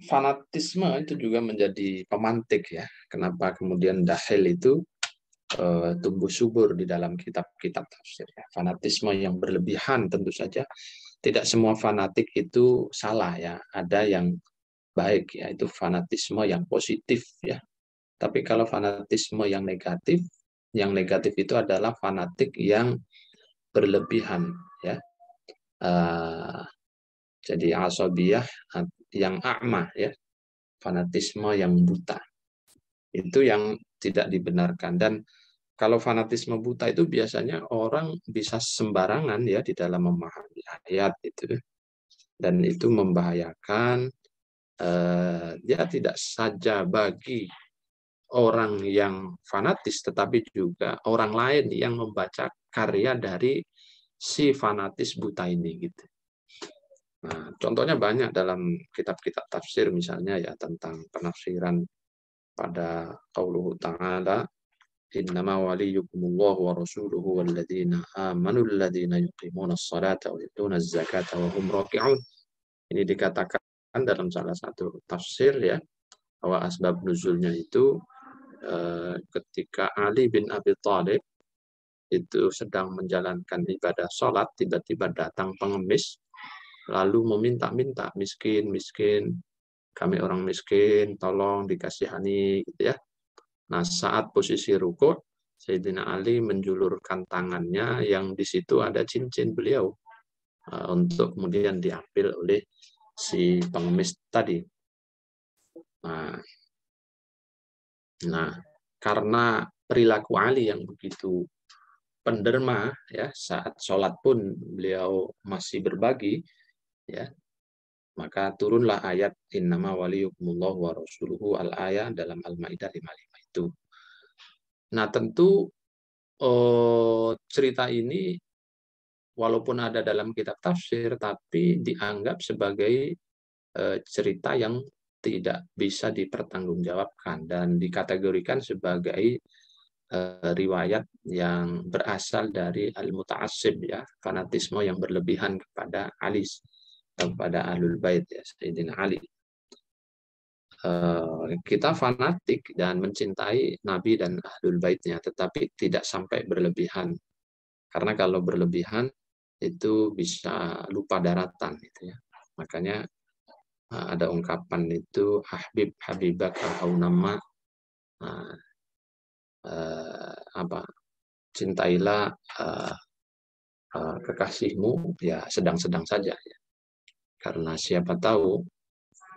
fanatisme itu juga menjadi pemantik ya. Kenapa kemudian dahil itu tumbuh subur di dalam kitab-kitab tafsir ya. Fanatisme yang berlebihan tentu saja tidak semua fanatik itu salah ya. Ada yang baik ya, itu fanatisme yang positif ya. Tapi kalau fanatisme yang negatif itu adalah fanatik yang berlebihan ya. Jadi asabiyah yang a'ma ya, fanatisme yang buta. Itu yang tidak dibenarkan. Dan kalau fanatisme buta itu biasanya orang bisa sembarangan ya di dalam memahami ayat itu. Dan itu membahayakan dia tidak saja bagi orang yang fanatis, tetapi juga orang lain yang membaca karya dari si fanatis buta ini gitu. Nah, contohnya banyak dalam kitab-kitab tafsir misalnya ya tentang penafsiran pada qauluhu ta'ala innama waliyukumullahu wa rasuluhu walladzina amanu alladzina yuqimunas salata wa yutuna zakata wa hum raki'un. Ini dikatakan dalam salah satu tafsir ya bahwa asbab nuzulnya itu ketika Ali bin Abi Thalib itu sedang menjalankan ibadah sholat, tiba-tiba datang pengemis lalu meminta-minta, miskin, kami orang miskin, tolong dikasihani, gitu ya. Nah, saat posisi rukuk, Sayyidina Ali menjulurkan tangannya yang di situ ada cincin beliau untuk kemudian diambil oleh si pengemis tadi. Nah, karena perilaku Ali yang begitu penderma, ya saat sholat pun beliau masih berbagi, ya maka turunlah ayat innama waliyukumullahu wa rasuluhu al-ayah dalam Al-Maidah 55 itu. Nah, tentu cerita ini walaupun ada dalam kitab tafsir tapi dianggap sebagai cerita yang tidak bisa dipertanggungjawabkan dan dikategorikan sebagai riwayat yang berasal dari al-muta'assib ya, fanatisme yang berlebihan kepada Ali, kepada Ahlul Bait ya, Sayyidina Ali. Kita fanatik dan mencintai Nabi dan Ahlul Baitnya, tetapi tidak sampai berlebihan. Karena kalau berlebihan itu bisa lupa daratan gitu ya. Makanya ada ungkapan itu ahbib habibak haunama, cintailah kekasihmu ya sedang-sedang saja ya. Karena siapa tahu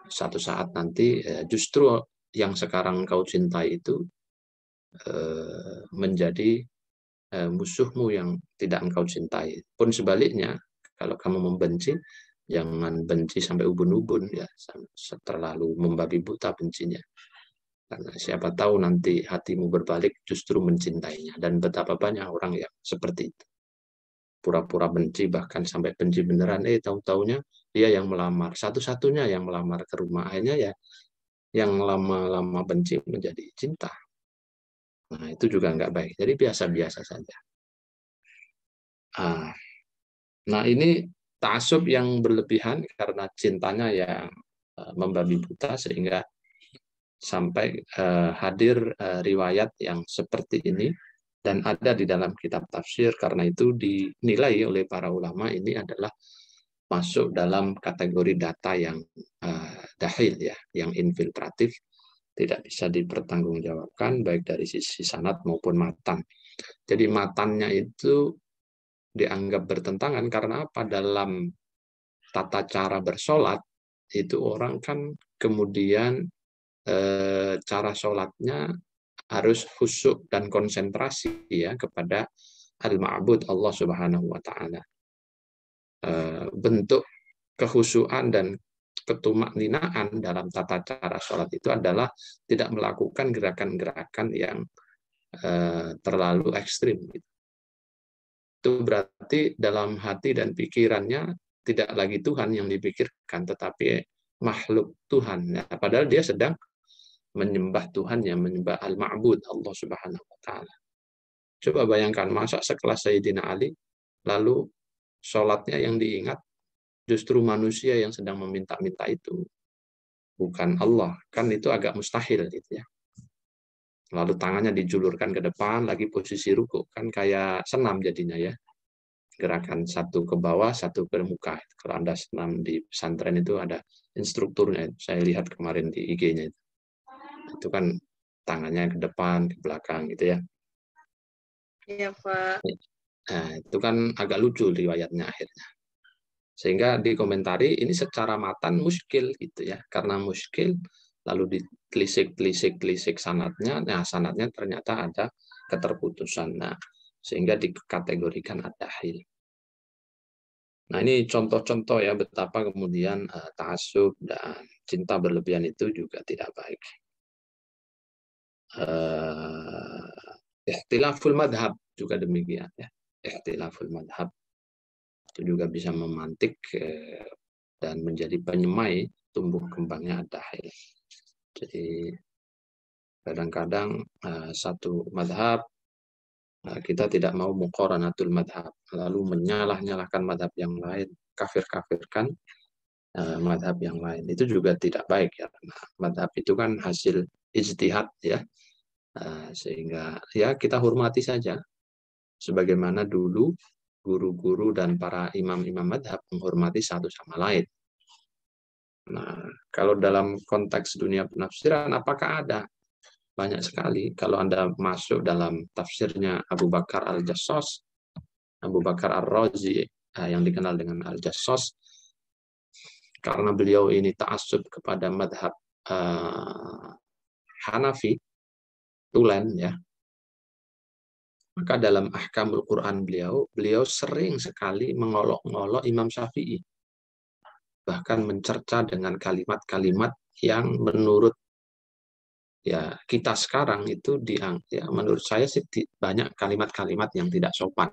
satu saat nanti justru yang sekarang kau cintai itu menjadi musuhmu yang tidak engkau cintai. Pun sebaliknya, kalau kamu membenci, jangan benci sampai ubun-ubun ya, terlalu membabi buta bencinya. Karena siapa tahu nanti hatimu berbalik justru mencintainya. Dan betapa banyak orang yang seperti itu. Pura-pura benci, bahkan sampai benci beneran, tahu-taunya dia yang melamar. Satu-satunya yang melamar ke rumah. Akhirnya ya yang lama-lama benci menjadi cinta. Nah, itu juga nggak baik. Jadi biasa-biasa saja. Nah, ini ta'assub yang berlebihan karena cintanya yang membabi buta sehingga sampai hadir riwayat yang seperti ini dan ada di dalam kitab tafsir. Karena itu dinilai oleh para ulama ini adalah masuk dalam kategori data yang dahil ya, yang infiltratif, tidak bisa dipertanggungjawabkan baik dari sisi sanad maupun matan. Jadi matannya itu dianggap bertentangan karena apa? Dalam tata cara bersolat itu orang kan kemudian cara sholatnya harus khusyuk dan konsentrasi ya kepada al-ma'bud Allah Subhanahu wa taala. Bentuk kehusyuan dan ketumakninaan dalam tata cara sholat itu adalah tidak melakukan gerakan-gerakan yang terlalu ekstrim. Itu berarti dalam hati dan pikirannya tidak lagi Tuhan yang dipikirkan, tetapi makhluk Tuhan. Nah, padahal dia sedang menyembah Tuhan, yang menyembah Al-Ma'bud, Allah Subhanahu wa Ta'ala. Coba bayangkan, masa sekelas Sayyidina Ali, lalu sholatnya yang diingat justru manusia yang sedang meminta-minta itu, bukan Allah. Kan itu agak mustahil gitu ya. Lalu tangannya dijulurkan ke depan, lagi posisi ruku, kan kayak senam jadinya ya. Gerakan satu ke bawah, satu ke muka. Kalau Anda senam di pesantren itu ada instrukturnya, saya lihat kemarin di IG-nya itu. Itu kan tangannya ke depan, ke belakang gitu ya. Iya, Pak. Nah, itu kan agak lucu riwayatnya akhirnya. Sehingga dikomentari ini secara matan muskil gitu ya. Karena muskil lalu ditelisik sanadnya, nah sanadnya ternyata ada keterputusan. Nah, sehingga dikategorikan ad-dakhil. Nah, ini contoh-contoh ya betapa kemudian ta'assub dan cinta berlebihan itu juga tidak baik. Ikhtilaful madhab juga demikian ya. Ikhtilaful madhab itu juga bisa memantik dan menjadi penyemai tumbuh kembangnya ad-dakhil. Jadi kadang-kadang satu madhab kita tidak mau muqaranatul madhab, lalu menyalah-nyalahkan madhab yang lain, kafir-kafirkan madhab yang lain. Itu juga tidak baik ya. Nah, madhab itu kan hasil ijtihad ya, sehingga ya kita hormati saja. Sebagaimana dulu guru-guru dan para imam-imam madhab menghormati satu sama lain. Nah, kalau dalam konteks dunia penafsiran, apakah ada? Banyak sekali. Kalau Anda masuk dalam tafsirnya Abu Bakar Al-Jassos, Abu Bakar Ar-Razi, yang dikenal dengan Al-Jassos, karena beliau ini ta'assub kepada madhab Hanafi, Tulen ya, maka dalam Ahkamul Quran beliau sering sekali mengolok-ngolok Imam Syafi'i. Bahkan mencerca dengan kalimat-kalimat yang menurut ya kita sekarang itu ya, menurut saya sih banyak kalimat-kalimat yang tidak sopan.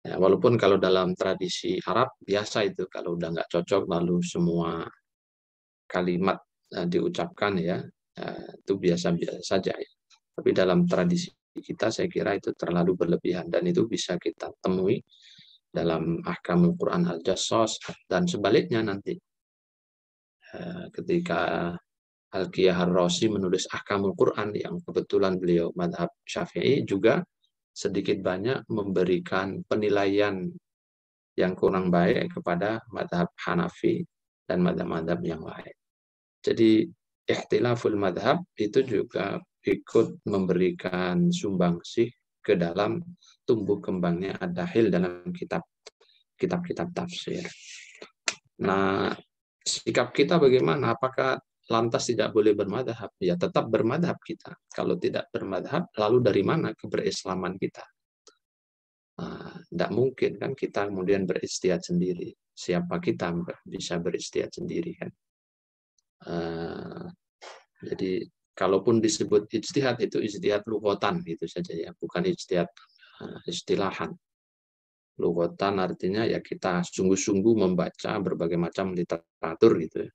Ya, walaupun kalau dalam tradisi Arab biasa itu kalau udah nggak cocok lalu semua kalimat diucapkan ya, itu biasa-biasa saja ya. Tapi dalam tradisi kita saya kira itu terlalu berlebihan dan itu bisa kita temui dalam Ahkamul Quran Al-Jassos dan sebaliknya nanti ketika Al-Qiyah Ar-Razi menulis Ahkamul Quran yang kebetulan beliau madhab Syafi'i juga sedikit banyak memberikan penilaian yang kurang baik kepada madhab Hanafi dan madhab-madhab yang lain. Jadi ikhtilaful madhab itu juga ikut memberikan sumbangsih ke dalam tumbuh kembangnya ad-dakhil dalam kitab-kitab tafsir. Nah, sikap kita bagaimana? Apakah lantas tidak boleh bermadhab? Ya tetap bermadhab kita. Kalau tidak bermadhab, lalu dari mana keberislaman kita? Tidak mungkin kan kita kemudian beristihad sendiri. Siapa kita bisa beristihad sendiri kan? Jadi kalaupun disebut ijtihad itu ijtihad lughatan gitu saja ya, bukan ijtihad istilahan. Lughatan artinya ya kita sungguh-sungguh membaca berbagai macam literatur gitu ya.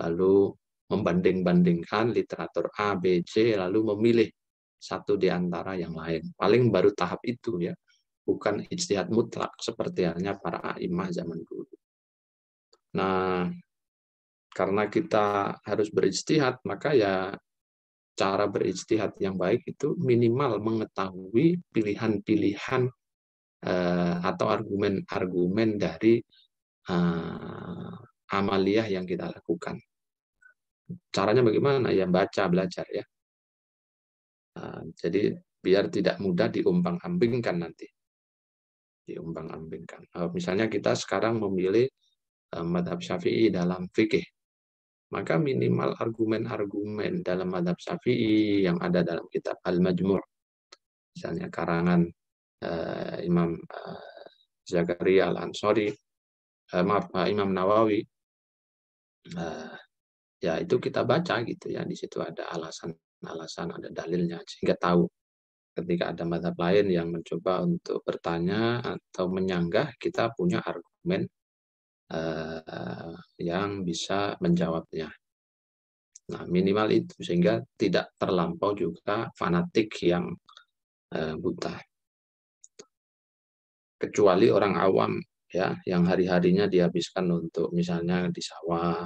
Lalu membanding-bandingkan literatur A, B, C, lalu memilih satu di antara yang lain. Paling baru tahap itu ya, bukan ijtihad mutlak seperti halnya para a'imah zaman dulu. Nah, karena kita harus berijtihad, maka ya cara berijtihad yang baik itu minimal mengetahui pilihan-pilihan atau argumen-argumen dari amaliyah yang kita lakukan. Caranya bagaimana? Ya baca, belajar ya. Jadi biar tidak mudah diumbang-ambingkan nanti. Diumbang-ambingkan. Misalnya kita sekarang memilih madhab Syafi'i dalam fikih. Maka minimal argumen-argumen dalam madhab Syafi'i yang ada dalam kitab Al-Majmu', misalnya karangan Imam Zakaria Al-Ansari, Imam Nawawi, Ya itu kita baca gitu ya, di situ ada alasan-alasan, ada dalilnya, sehingga tahu ketika ada mazhab lain yang mencoba untuk bertanya atau menyanggah, kita punya argumen yang bisa menjawabnya. Nah, minimal itu, sehingga tidak terlampau juga fanatik yang buta. Kecuali orang awam ya, yang hari-harinya dihabiskan untuk misalnya di sawah,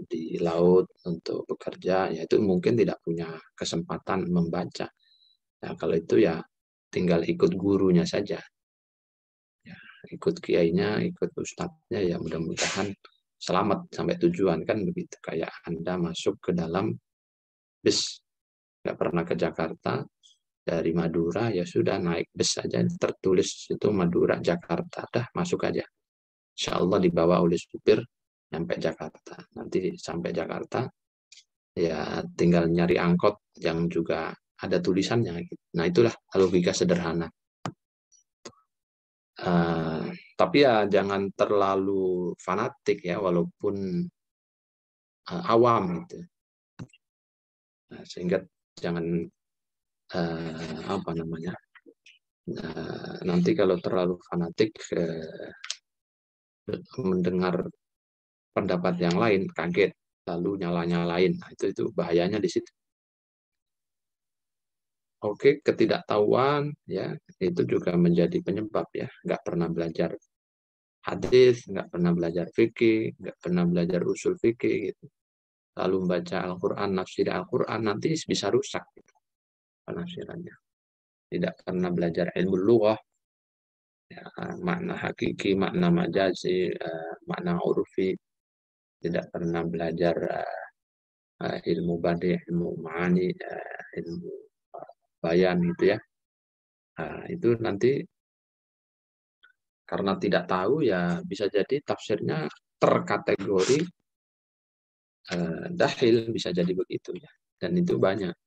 di laut untuk bekerja, ya itu mungkin tidak punya kesempatan membaca. Nah, kalau itu ya tinggal ikut gurunya saja. Ya, ikut kiainya, ikut ustadznya, ya mudah-mudahan selamat sampai tujuan, kan begitu. Kayak Anda masuk ke dalam bis, nggak pernah ke Jakarta, dari Madura, ya sudah naik bus saja, tertulis itu Madura Jakarta, dah masuk aja. Insya Allah dibawa oleh supir sampai Jakarta. Nanti sampai Jakarta, ya tinggal nyari angkot yang juga ada tulisannya. Nah itulah logika sederhana. Tapi ya jangan terlalu fanatik ya, walaupun awam gitu. Nah, sehingga jangan apa namanya, nanti kalau terlalu fanatik mendengar pendapat yang lain kaget lalu nyala-nyalain. Nah, itu bahayanya di situ. Oke, ketidaktahuan ya itu juga menjadi penyebab ya, nggak pernah belajar hadis, nggak pernah belajar fikih, nggak pernah belajar usul fikih gitu. Lalu membaca Al-Quran, nafsir Al-Quran, nanti bisa rusak gitu, penafsirannya. Tidak pernah belajar ilmu lughah, ya, makna hakiki, makna majazi, makna urfi, tidak pernah belajar ilmu badi, ilmu ma'ani, ilmu bayan gitu ya. Nah, itu nanti karena tidak tahu ya bisa jadi tafsirnya terkategori dahil, bisa jadi begitu ya. Dan itu banyak.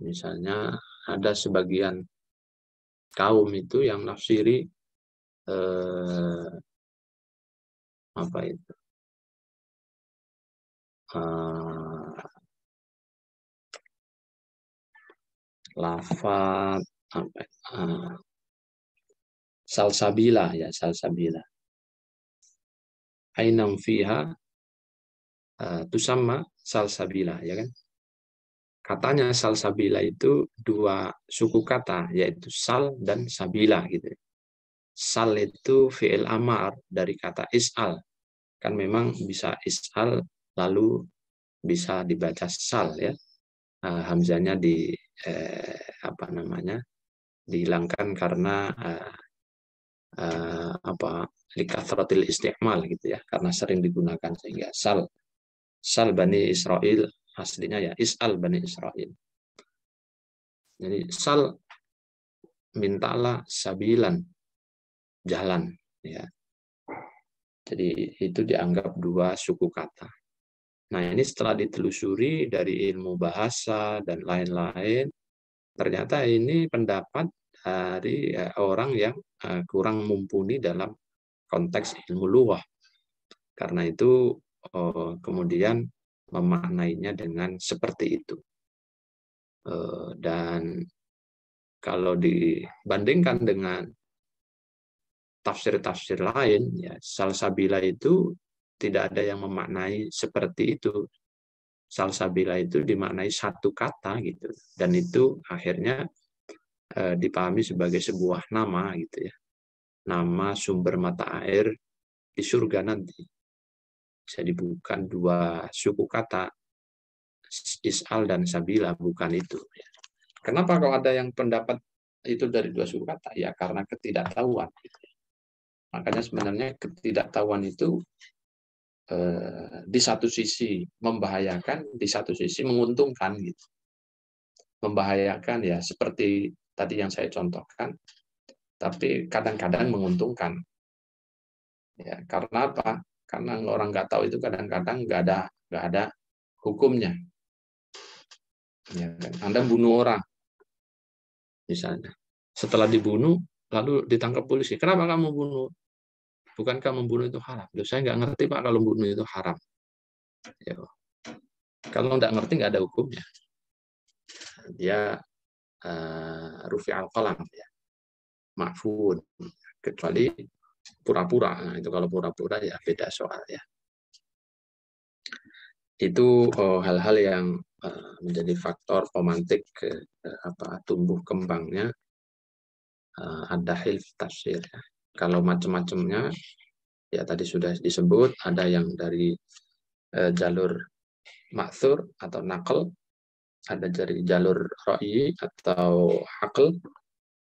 Misalnya ada sebagian kaum itu yang nafsiri apa itu? Lafaz apa? Salsabila ya, salsabila. Ainam fiha tusamma salsabila ya kan? Katanya salsabila itu dua suku kata, yaitu sal dan sabila gitu. Sal itu fi'il amar dari kata is'al. Kan memang bisa is'al lalu bisa dibaca sal ya. Hamzanya di apa namanya? Dihilangkan karena apa? Likathratil isti'mal gitu ya, karena sering digunakan, sehingga sal Bani Israel aslinya ya is'al Bani Israel. Jadi sal, mintalah sabilan, jalan ya. Jadi itu dianggap dua suku kata. Nah, ini setelah ditelusuri dari ilmu bahasa dan lain-lain, ternyata ini pendapat dari orang yang kurang mumpuni dalam konteks ilmu lughah. Karena itu kemudian memaknainya dengan seperti itu. Dan kalau dibandingkan dengan tafsir-tafsir lain, ya salsabila itu tidak ada yang memaknai seperti itu. Salsabila itu dimaknai satu kata gitu, dan itu akhirnya dipahami sebagai sebuah nama gitu ya, nama sumber mata air di surga nanti. Jadi bukan dua suku kata is'al dan sabila, bukan itu. Kenapa kalau ada yang pendapat itu dari dua suku kata? Ya karena ketidaktahuan. Makanya sebenarnya ketidaktahuan itu di satu sisi membahayakan, di satu sisi menguntungkan gitu. Membahayakan ya seperti tadi yang saya contohkan, tapi kadang-kadang menguntungkan. Ya, karena apa? Karena orang nggak tahu itu kadang-kadang nggak ada hukumnya. Ya, Anda bunuh orang, misalnya. Setelah dibunuh, lalu ditangkap polisi. Kenapa kamu bunuh? bukankah membunuh itu haram? Loh, saya nggak ngerti Pak kalau membunuh itu haram. Ya. Kalau nggak ngerti nggak ada hukumnya. Dia rufi'al qalam, ya, ma'fun, kecuali pura-pura. Nah, itu kalau pura-pura ya beda soal ya. Itu hal-hal yang menjadi faktor pemantik tumbuh kembangnya ad-dakhil tafsir. Ya. Kalau macam-macamnya ya tadi sudah disebut, ada yang dari jalur ma'thur atau naql, ada dari jalur ra'yi atau aql,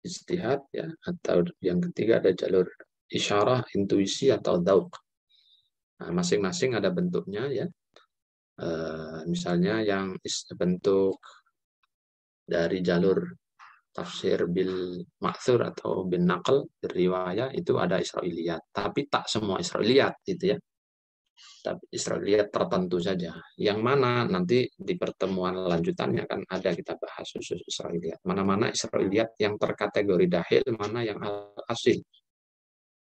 ijtihad, ya, atau yang ketiga ada jalur isyarah, intuisi atau dzauq. Nah, masing-masing ada bentuknya ya. Misalnya yang bentuk dari jalur tafsir bil ma'thur atau bin naql, riwayat, itu ada Israiliyat, tapi tak semua Israiliyat gitu ya. Tapi Israiliyat tertentu saja. Yang mana nanti di pertemuan lanjutannya kan ada kita bahas khusus Israiliyat. Mana-mana Israiliyat yang terkategori dahil, mana yang asil.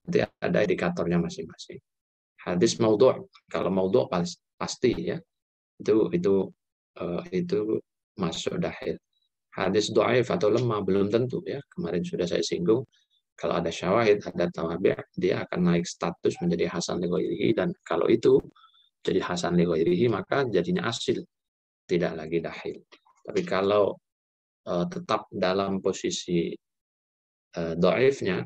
Nanti ada indikatornya masing-masing. Hadis maudhu', kalau maudhu' pasti ya. Itu masuk dahil. Hadis dhaif atau lemah belum tentu ya. Kemarin sudah saya singgung. Kalau ada syawahid, ada tawabi', dia akan naik status menjadi hasan li ghairihi, dan kalau itu jadi hasan li ghairihi maka jadinya asil, tidak lagi dahil. Tapi kalau tetap dalam posisi dhaifnya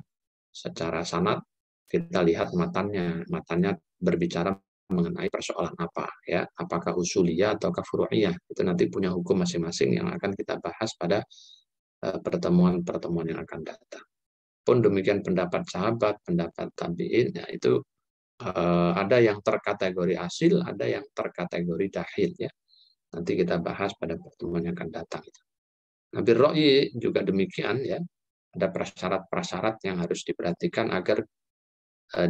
secara sanad, kita lihat matannya berbicara mengenai persoalan apa ya, apakah usuliyah atau furu'iyah, itu nanti punya hukum masing-masing yang akan kita bahas pada pertemuan-pertemuan yang akan datang. Pun demikian pendapat sahabat, pendapat tabi'in, ya itu ada yang terkategori asil, ada yang terkategori dahil ya. Nanti kita bahas pada pertemuan yang akan datang. Nabi Ra'yi juga demikian ya. Ada prasyarat-prasyarat yang harus diperhatikan agar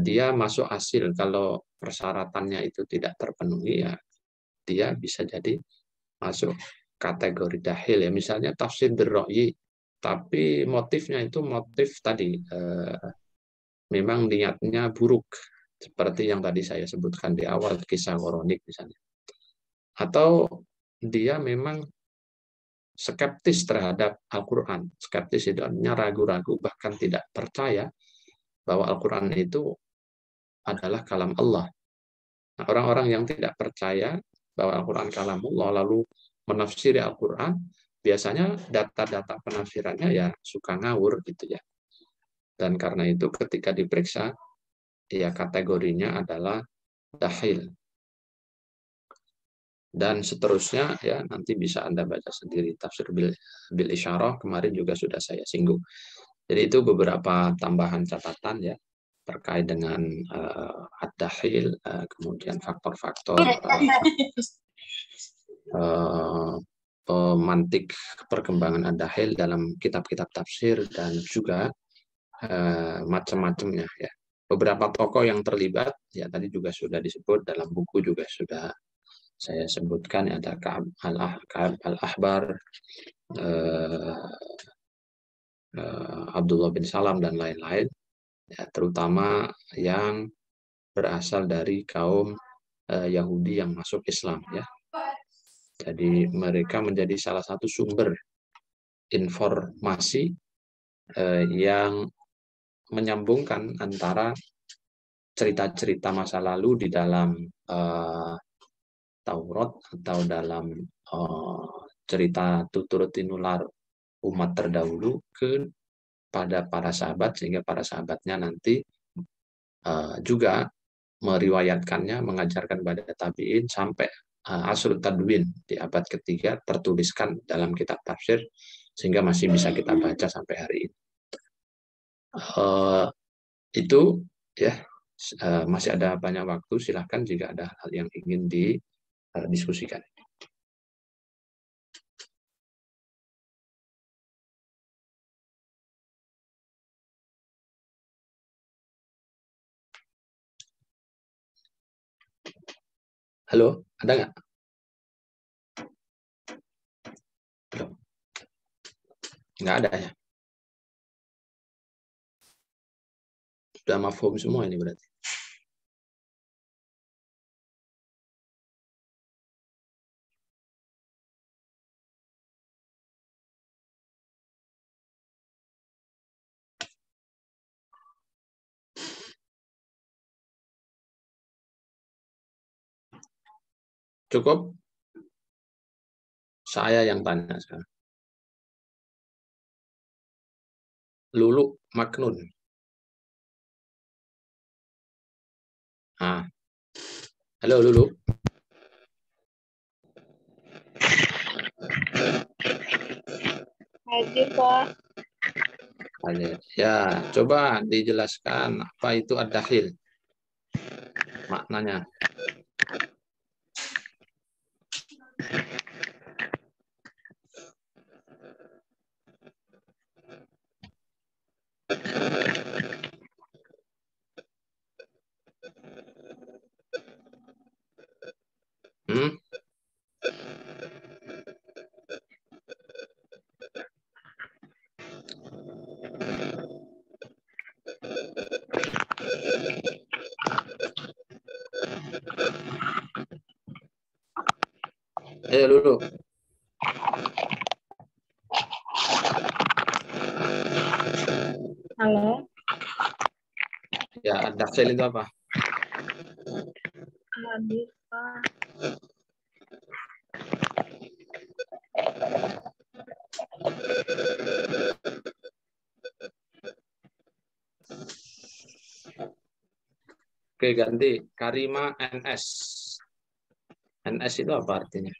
dia masuk asil. Kalau persyaratannya itu tidak terpenuhi ya, dia bisa jadi masuk kategori dahil ya. Misalnya tafsir bir-Ra'yi, tapi motifnya itu motif tadi memang niatnya buruk, seperti yang tadi saya sebutkan di awal kisah Quranik misalnya, atau dia memang skeptis terhadap Al-Quran. Skeptis itu artinya ragu-ragu, bahkan tidak percaya bahwa Al-Quran itu adalah kalam Allah. Nah, orang-orang yang tidak percaya bahwa Al-Quran kalam Allah lalu menafsiri Al-Quran, biasanya data-data penafsirannya ya suka ngawur gitu ya. Dan karena itu ketika diperiksa, ya kategorinya adalah dahil. Dan seterusnya ya nanti bisa Anda baca sendiri tafsir bil isyarah, kemarin juga sudah saya singgung. Jadi itu beberapa tambahan catatan ya terkait dengan ad-dahil, kemudian faktor-faktor pemantik perkembangan ad-dahil dalam kitab-kitab tafsir dan juga macam-macamnya ya. Beberapa tokoh yang terlibat ya tadi juga sudah disebut, dalam buku juga sudah saya sebutkan, ada Ka'ab al-Ahbar, Abdullah bin Salam dan lain-lain ya, terutama yang berasal dari kaum Yahudi yang masuk Islam ya. Jadi mereka menjadi salah satu sumber informasi yang menyambungkan antara cerita-cerita masa lalu di dalam Taurat atau dalam cerita tuturut tinular umat terdahulu pada para sahabat, sehingga para sahabatnya nanti juga meriwayatkannya, mengajarkan pada tabi'in sampai Asrul Tadwin di abad ketiga tertuliskan dalam kitab tafsir, sehingga masih bisa kita baca sampai hari ini. Itu ya, masih ada banyak waktu, silahkan jika ada hal yang ingin didiskusikan. Halo, ada nggak? Nggak ada ya? Sudah mafhum semua ini berarti. Cukup? Saya yang tanya sekarang. Lulu Maknun. Ah. Halo Lulu. Hadir, Pak. Ya, coba dijelaskan apa itu ad-dakhil. Maknanya. Hmm? Ayo Lulu. Halo. Ya, ad-dakhil itu apa? Hadir, Pak. Oke, ganti. Karima NS. NS itu apa artinya?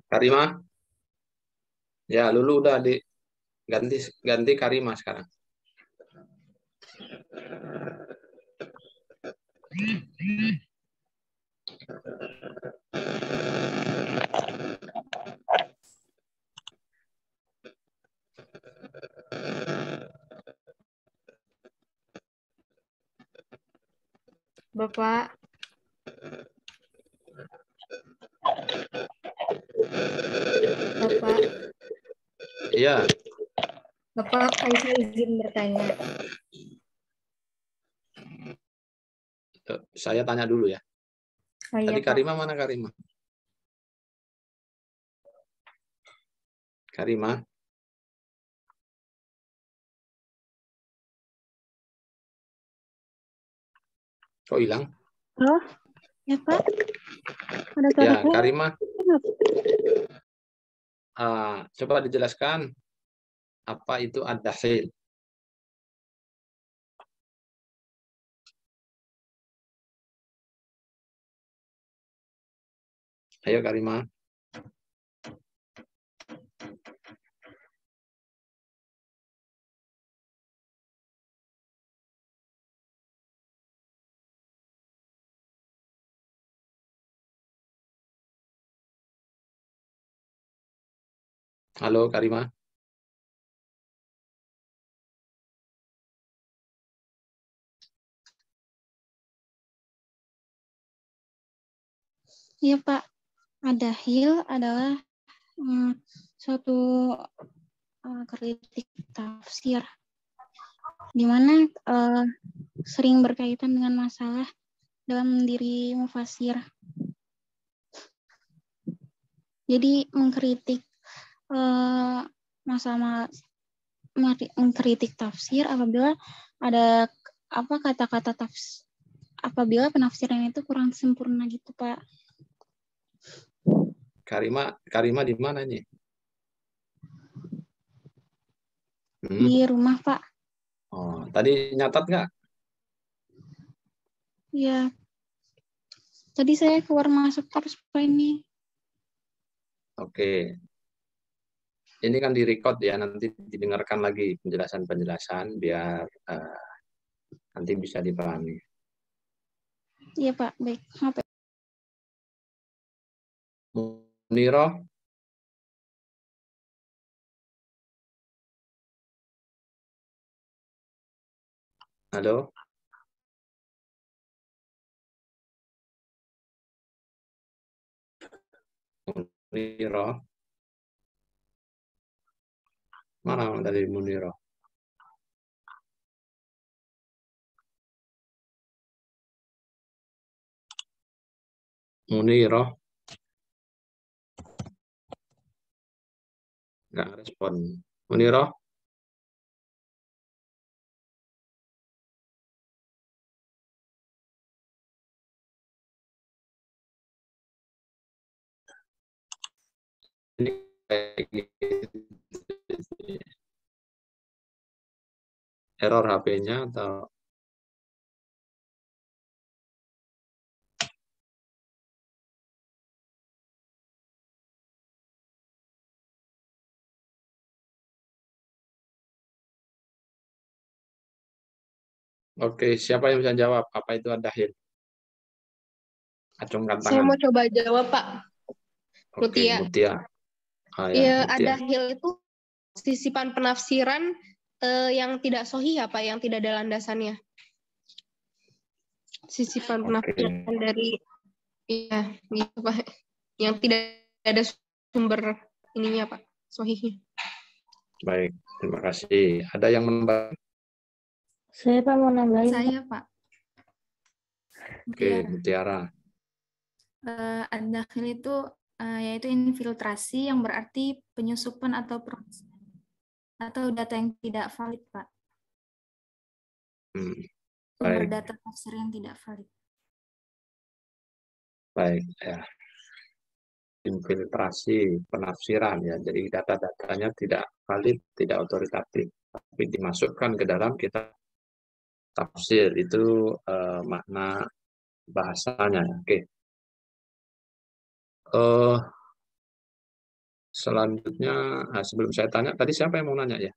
Karima? Ya, Lulu udah ganti Karima sekarang. Bapak, Bapak, Iya, Bapak, saya izin bertanya. saya tanya dulu ya. Oh iya, Tadi Pak. Karima mana Karima? Karima? Kok hilang? Halo, ya Pak, ada suara Ya, saya? Karima. Coba dijelaskan apa itu ad-dakhil. Ayo Karima. Halo Karima. Iya Pak, ad-dakhil adalah suatu kritik tafsir, di mana sering berkaitan dengan masalah dalam diri mufasir. Jadi mengkritik mengkritik tafsir apabila ada kata-kata tafsir, apabila penafsiran itu kurang sempurna gitu Pak. Karima di mana nih? Di rumah Pak. Oh, tadi nyatat nggak? Iya. Tadi saya keluar masuk terus Pak ini. Oke. Ini kan direcord ya, nanti didengarkan lagi penjelasan-penjelasan biar nanti bisa dipahami. Iya Pak, baik. Maaf. Muniro? Halo? Muniro? Mana dari Muniro? Muniro? Nggak respon. Muniro? Ini kayak gitu. Error HP-nya atau Oke, siapa yang bisa jawab? Apa itu ad-dakhil? Acungkan Saya tangan. mau coba jawab, Pak. Oke, Mutia. Mutia. Ya, Ya, Mutia. ad-dakhil itu sisipan penafsiran yang tidak sahih ya, Pak, yang tidak ada landasannya. Sisipan penafsiran dari ya, gitu, Pak. Yang tidak ada sumber ininya, Pak, sahihnya. Baik, terima kasih. Ada yang menambah? Saya Pak mau nambahin. Saya, Pak. Oke, Mutiara. Ad-dakhil itu yaitu infiltrasi yang berarti penyusupan atau data yang tidak valid, Pak. Sumber Baik. data tafsir yang tidak valid. Baik, ya. Infiltrasi penafsiran ya. Jadi data-datanya tidak valid, tidak otoritatif, tapi dimasukkan ke dalam kitab tafsir. Itu makna bahasanya. Oke. Selanjutnya, sebelum saya tanya, tadi siapa yang mau nanya ya?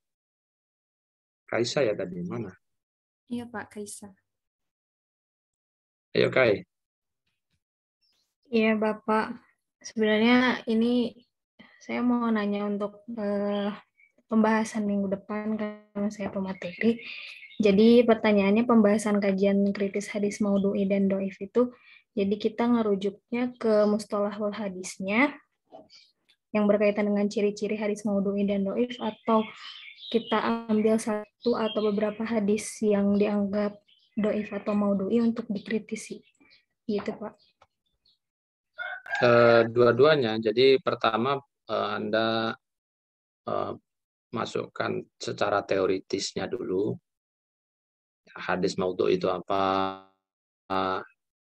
Kaisa ya tadi, mana? Iya Pak, Kaisa. Ayo Kai. Iya Bapak, sebenarnya ini saya mau nanya untuk pembahasan minggu depan karena saya pemateri. Jadi pertanyaannya pembahasan kajian kritis hadis maudhu'i dan doif itu, jadi kita ngerujuknya ke mustalahul hadisnya yang berkaitan dengan ciri-ciri hadis maudhu'i dan doif, atau kita ambil satu atau beberapa hadis yang dianggap doif atau maudhu'i untuk dikritisi, gitu Pak. Dua-duanya. Jadi pertama Anda masukkan secara teoritisnya dulu. Hadis maudhu' itu apa?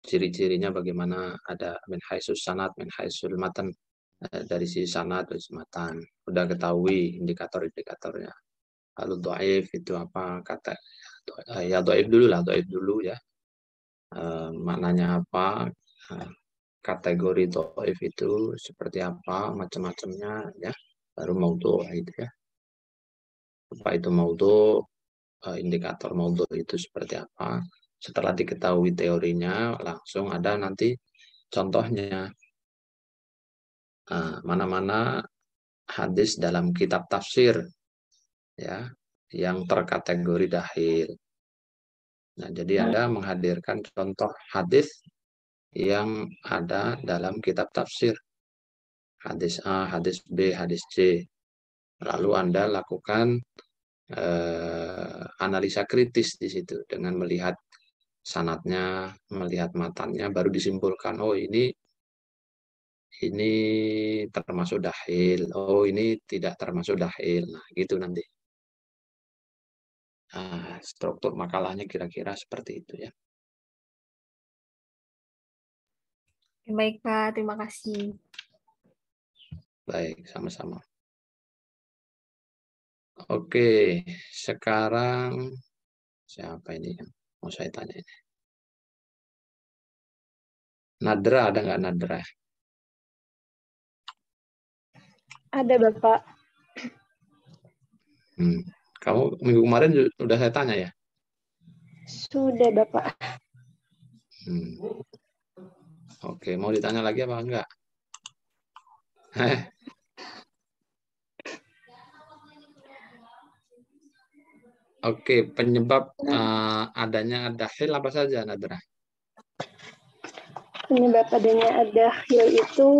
Ciri-cirinya bagaimana? Ada min haisus sanad, min haisul matan, dari sisi sanad, dari sisi matan. Udah ketahui indikator-indikatornya. Lalu dhaif itu apa? Kata ya dhaif dulu lah, dhaif dulu ya. Maknanya apa? Kategori dhaif itu seperti apa, macam-macamnya ya. Baru maudhu' itu ya. Apa itu maudhu', indikator maudhu' itu seperti apa. Setelah diketahui teorinya, langsung ada nanti contohnya. Mana-mana hadis dalam kitab tafsir ya yang terkategori dakhil. Nah, jadi Anda menghadirkan contoh hadis yang ada dalam kitab tafsir. Hadis A, hadis B, hadis C. Lalu Anda lakukan analisa kritis di situ dengan melihat sanadnya, melihat matannya, baru disimpulkan, oh ini termasuk dakhil, oh ini tidak termasuk dakhil. Nah, gitu nanti. Struktur makalahnya kira-kira seperti itu ya. Baik Pak, terima kasih. Baik, sama-sama. Oke, sekarang siapa ini yang mau saya tanya ini? Nadra, ada nggak Nadra? Ada Bapak. Kamu minggu kemarin sudah saya tanya ya? Sudah Bapak. Oke, mau ditanya lagi apa enggak? Oke, penyebab adanya ad-dakhil apa saja, Nadra? Penyebab adanya ad-dakhil itu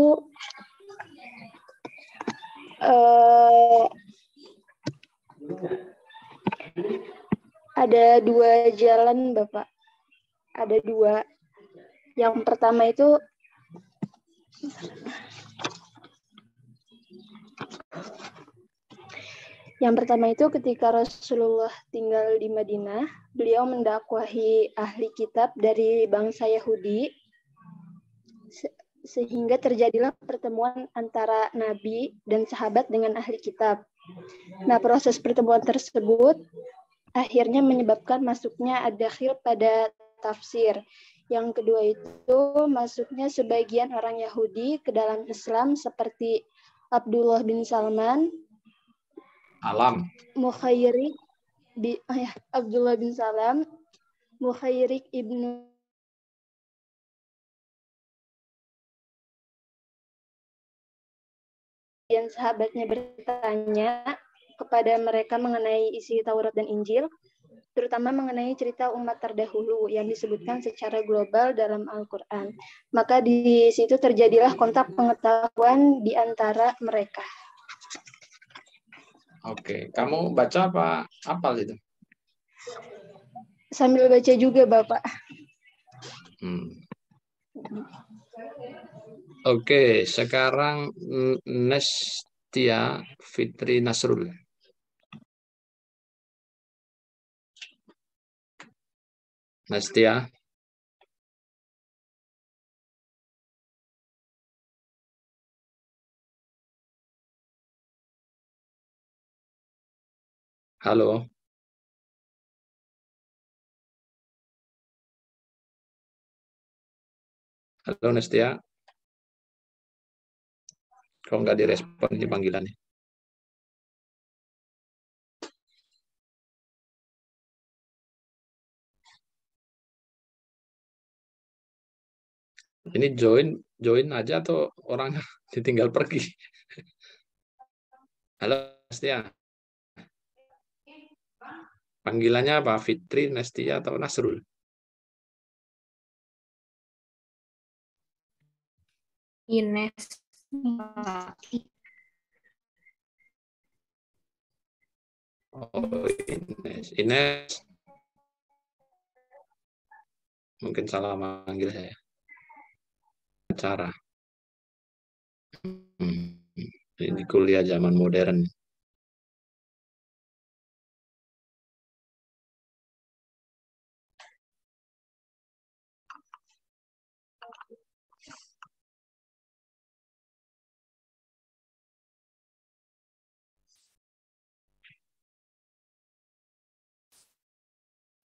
ada dua jalan, Bapak. Ada dua. Yang pertama itu ketika Rasulullah tinggal di Madinah, beliau mendakwahi ahli kitab dari bangsa Yahudi sehingga terjadilah pertemuan antara Nabi dan sahabat dengan ahli kitab. Nah, proses pertemuan tersebut akhirnya menyebabkan masuknya ad-dakhil pada tafsir. Yang kedua itu masuknya sebagian orang Yahudi ke dalam Islam seperti Abdullah bin Salman, Abdullah bin Salam, Mukhairik ibnu dan sahabatnya bertanya kepada mereka mengenai isi Taurat dan Injil, terutama mengenai cerita umat terdahulu yang disebutkan secara global dalam Al-Quran. Maka di situ terjadilah kontak pengetahuan di antara mereka. Oke, kamu baca apa hafal itu? Sambil baca juga, Bapak. Oke, sekarang Nestia Fitri Nasrul. Nestia. Halo. Halo Nestia. Kok nggak direspon di panggilannya? Ini join aja atau orang ditinggal pergi? Halo Nestia. Panggilannya apa? Fitri, Nestia, atau Nasrul? Ines. Oh, Ines. Ines. Mungkin salah manggil saya. Cara. Ini kuliah zaman modern.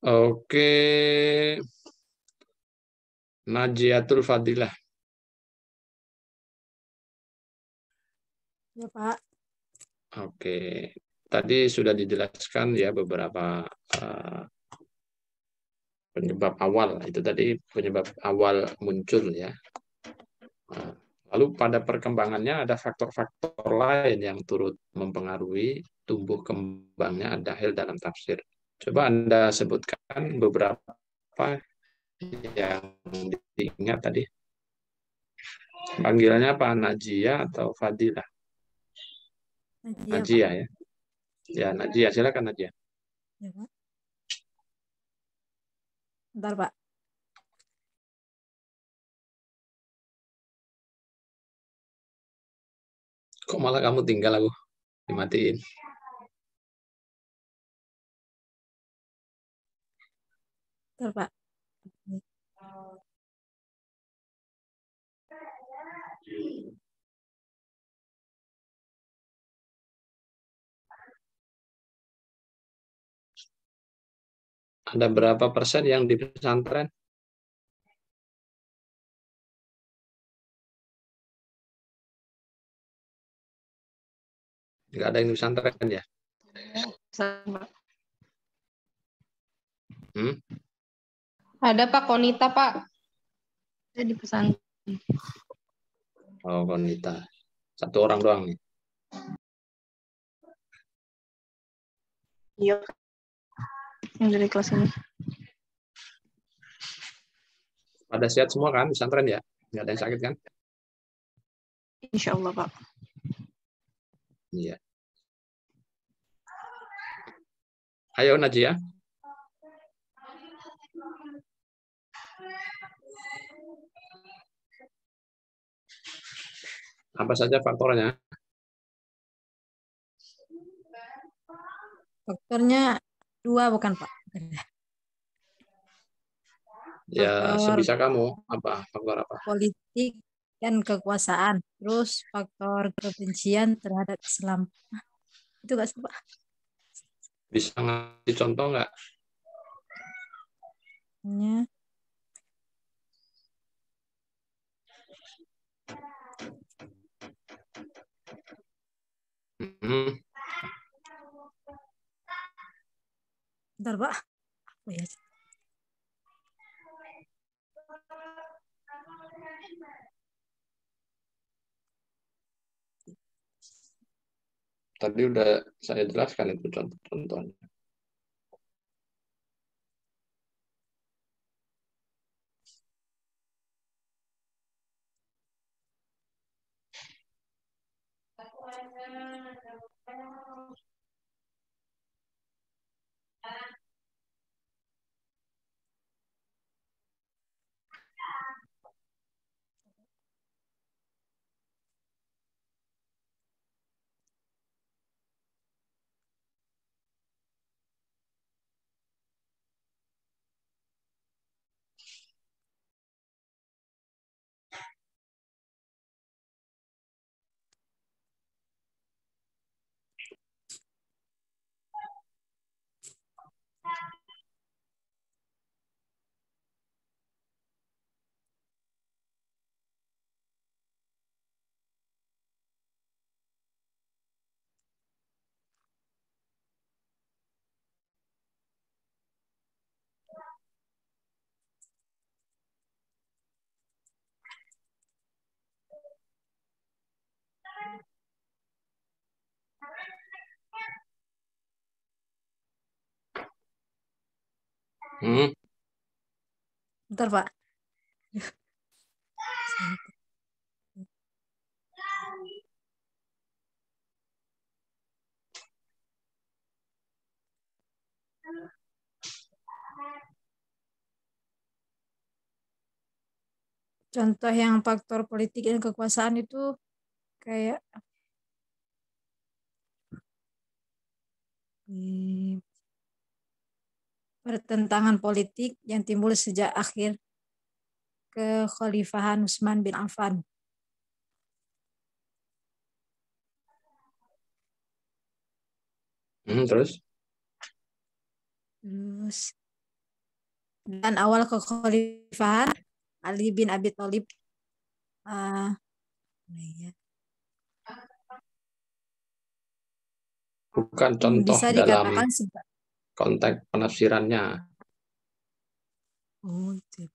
Oke. Najiatul Fadilah. Ya, Pak. Oke. Tadi sudah dijelaskan ya beberapa penyebab awal. Itu tadi penyebab awal muncul ya. Lalu pada perkembangannya ada faktor-faktor lain yang turut mempengaruhi tumbuh kembangnya ad-dakhil dalam tafsir. Coba Anda sebutkan beberapa yang diingat tadi. Panggilannya apa? Najia atau Fadilah? Najia ya. Ya, Najia. Silakan Najia. Ya, Pak. Bentar, Pak. Kok malah kamu tinggal, aku dimatiin. Bentar, Pak. Ada berapa persen yang di pesantren? Nggak ada yang di pesantren ya? Ada Pak Konita, Pak. Saya di pesantren. Oh, Konita. Satu orang doang nih. Iya. Yang dari kelas ini. Pada sehat semua kan di pesantren ya? Nggak ada yang sakit kan? Insya Allah, Pak. Iya. Ayo Najia. Apa saja faktornya? Faktornya 2 bukan, Pak? Ya, sebisa kamu. Apa? Faktor apa? Politik kan kekuasaan, terus faktor kebencian terhadap Islam. Itu nggak sih, Pak? Bisa ngasih contoh nggak? Ya. Bentar, Pak. Apa ya? Tadi udah saya jelaskan itu contoh-contohnya. Bentar, Pak. Contoh yang faktor politik dan kekuasaan itu kayak pertentangan politik yang timbul sejak akhir kekhalifahan Utsman bin Affan. Terus? Dan awal kekhalifahan Ali bin Abi Thalib. Bukan contoh bisa dalam dikatakan konteks penafsirannya. Oh, itu.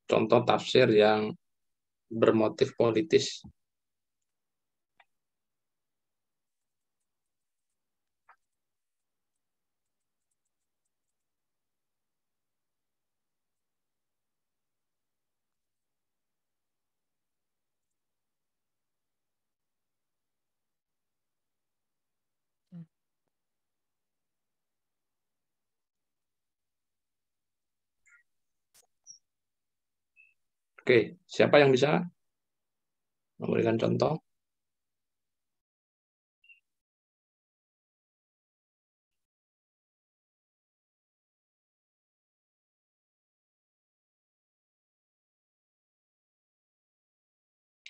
Contoh tafsir yang bermotif politis. Oke, siapa yang bisa memberikan contoh?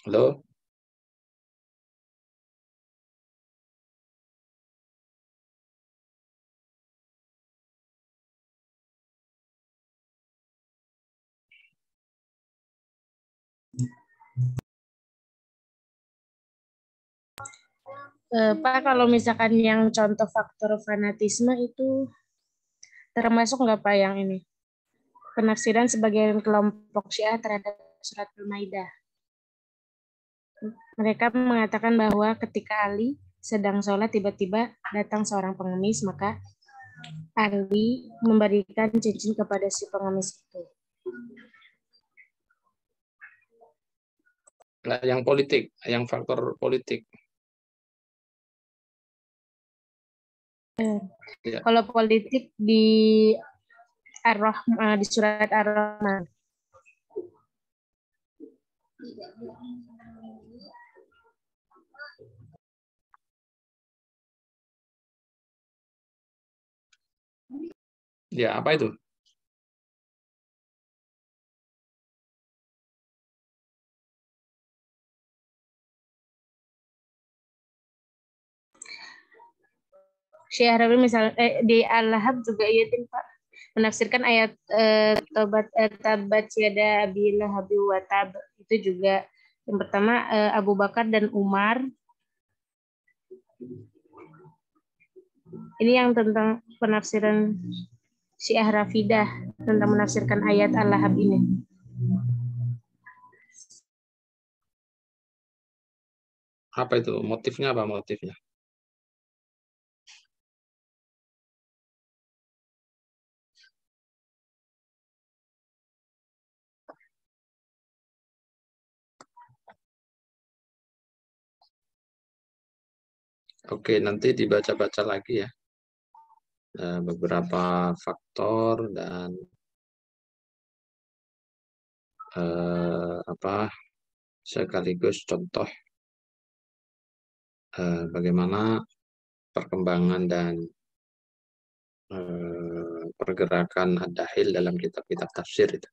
Halo? Pak, kalau misalkan yang contoh faktor fanatisme itu termasuk nggak Pak yang ini? Penafsiran sebagian kelompok Syiah terhadap surat Al-Maidah. Mereka mengatakan bahwa ketika Ali sedang sholat tiba-tiba datang seorang pengemis, maka Ali memberikan cincin kepada si pengemis itu. Nah, yang politik, yang faktor politik. Ya. Kalau politik di di surat Ar-Rahman. Ya, apa itu? Syekh Rabi misal di Al-Lahab juga iya tim Pak menafsirkan ayat tabat yada abi lahabi wa tab, itu juga yang pertama Abu Bakar dan Umar. Ini yang tentang penafsiran Syiah Rafidah tentang menafsirkan ayat Al-Lahab ini. Apa itu? Motifnya apa motifnya? Oke, nanti dibaca-baca lagi ya. Beberapa faktor dan sekaligus contoh bagaimana perkembangan dan pergerakan ad-dakhil dalam kitab-kitab tafsir itu.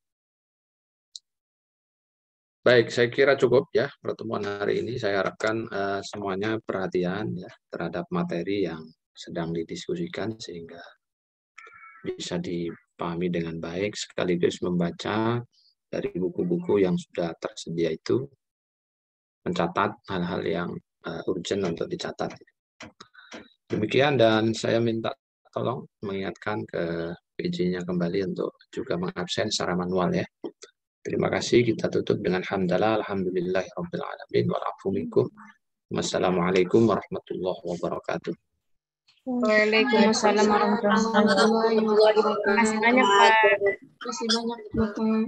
Baik, saya kira cukup ya pertemuan hari ini. Saya harapkan semuanya perhatian ya terhadap materi yang sedang didiskusikan sehingga bisa dipahami dengan baik, sekaligus membaca dari buku-buku yang sudah tersedia itu, mencatat hal-hal yang urgent untuk dicatat. Demikian, dan saya minta tolong mengingatkan ke PJ-nya kembali untuk juga mengabsen secara manual ya. Terima kasih. Kita tutup dengan hamdalah alhamdulillahirabbil alamin wal afu minkum. Wassalamualaikum warahmatullahi wabarakatuh. Waalaikumsalam warahmatullahi wabarakatuh. Terima kasih banyak Pak. Terima kasih banyak Bapak.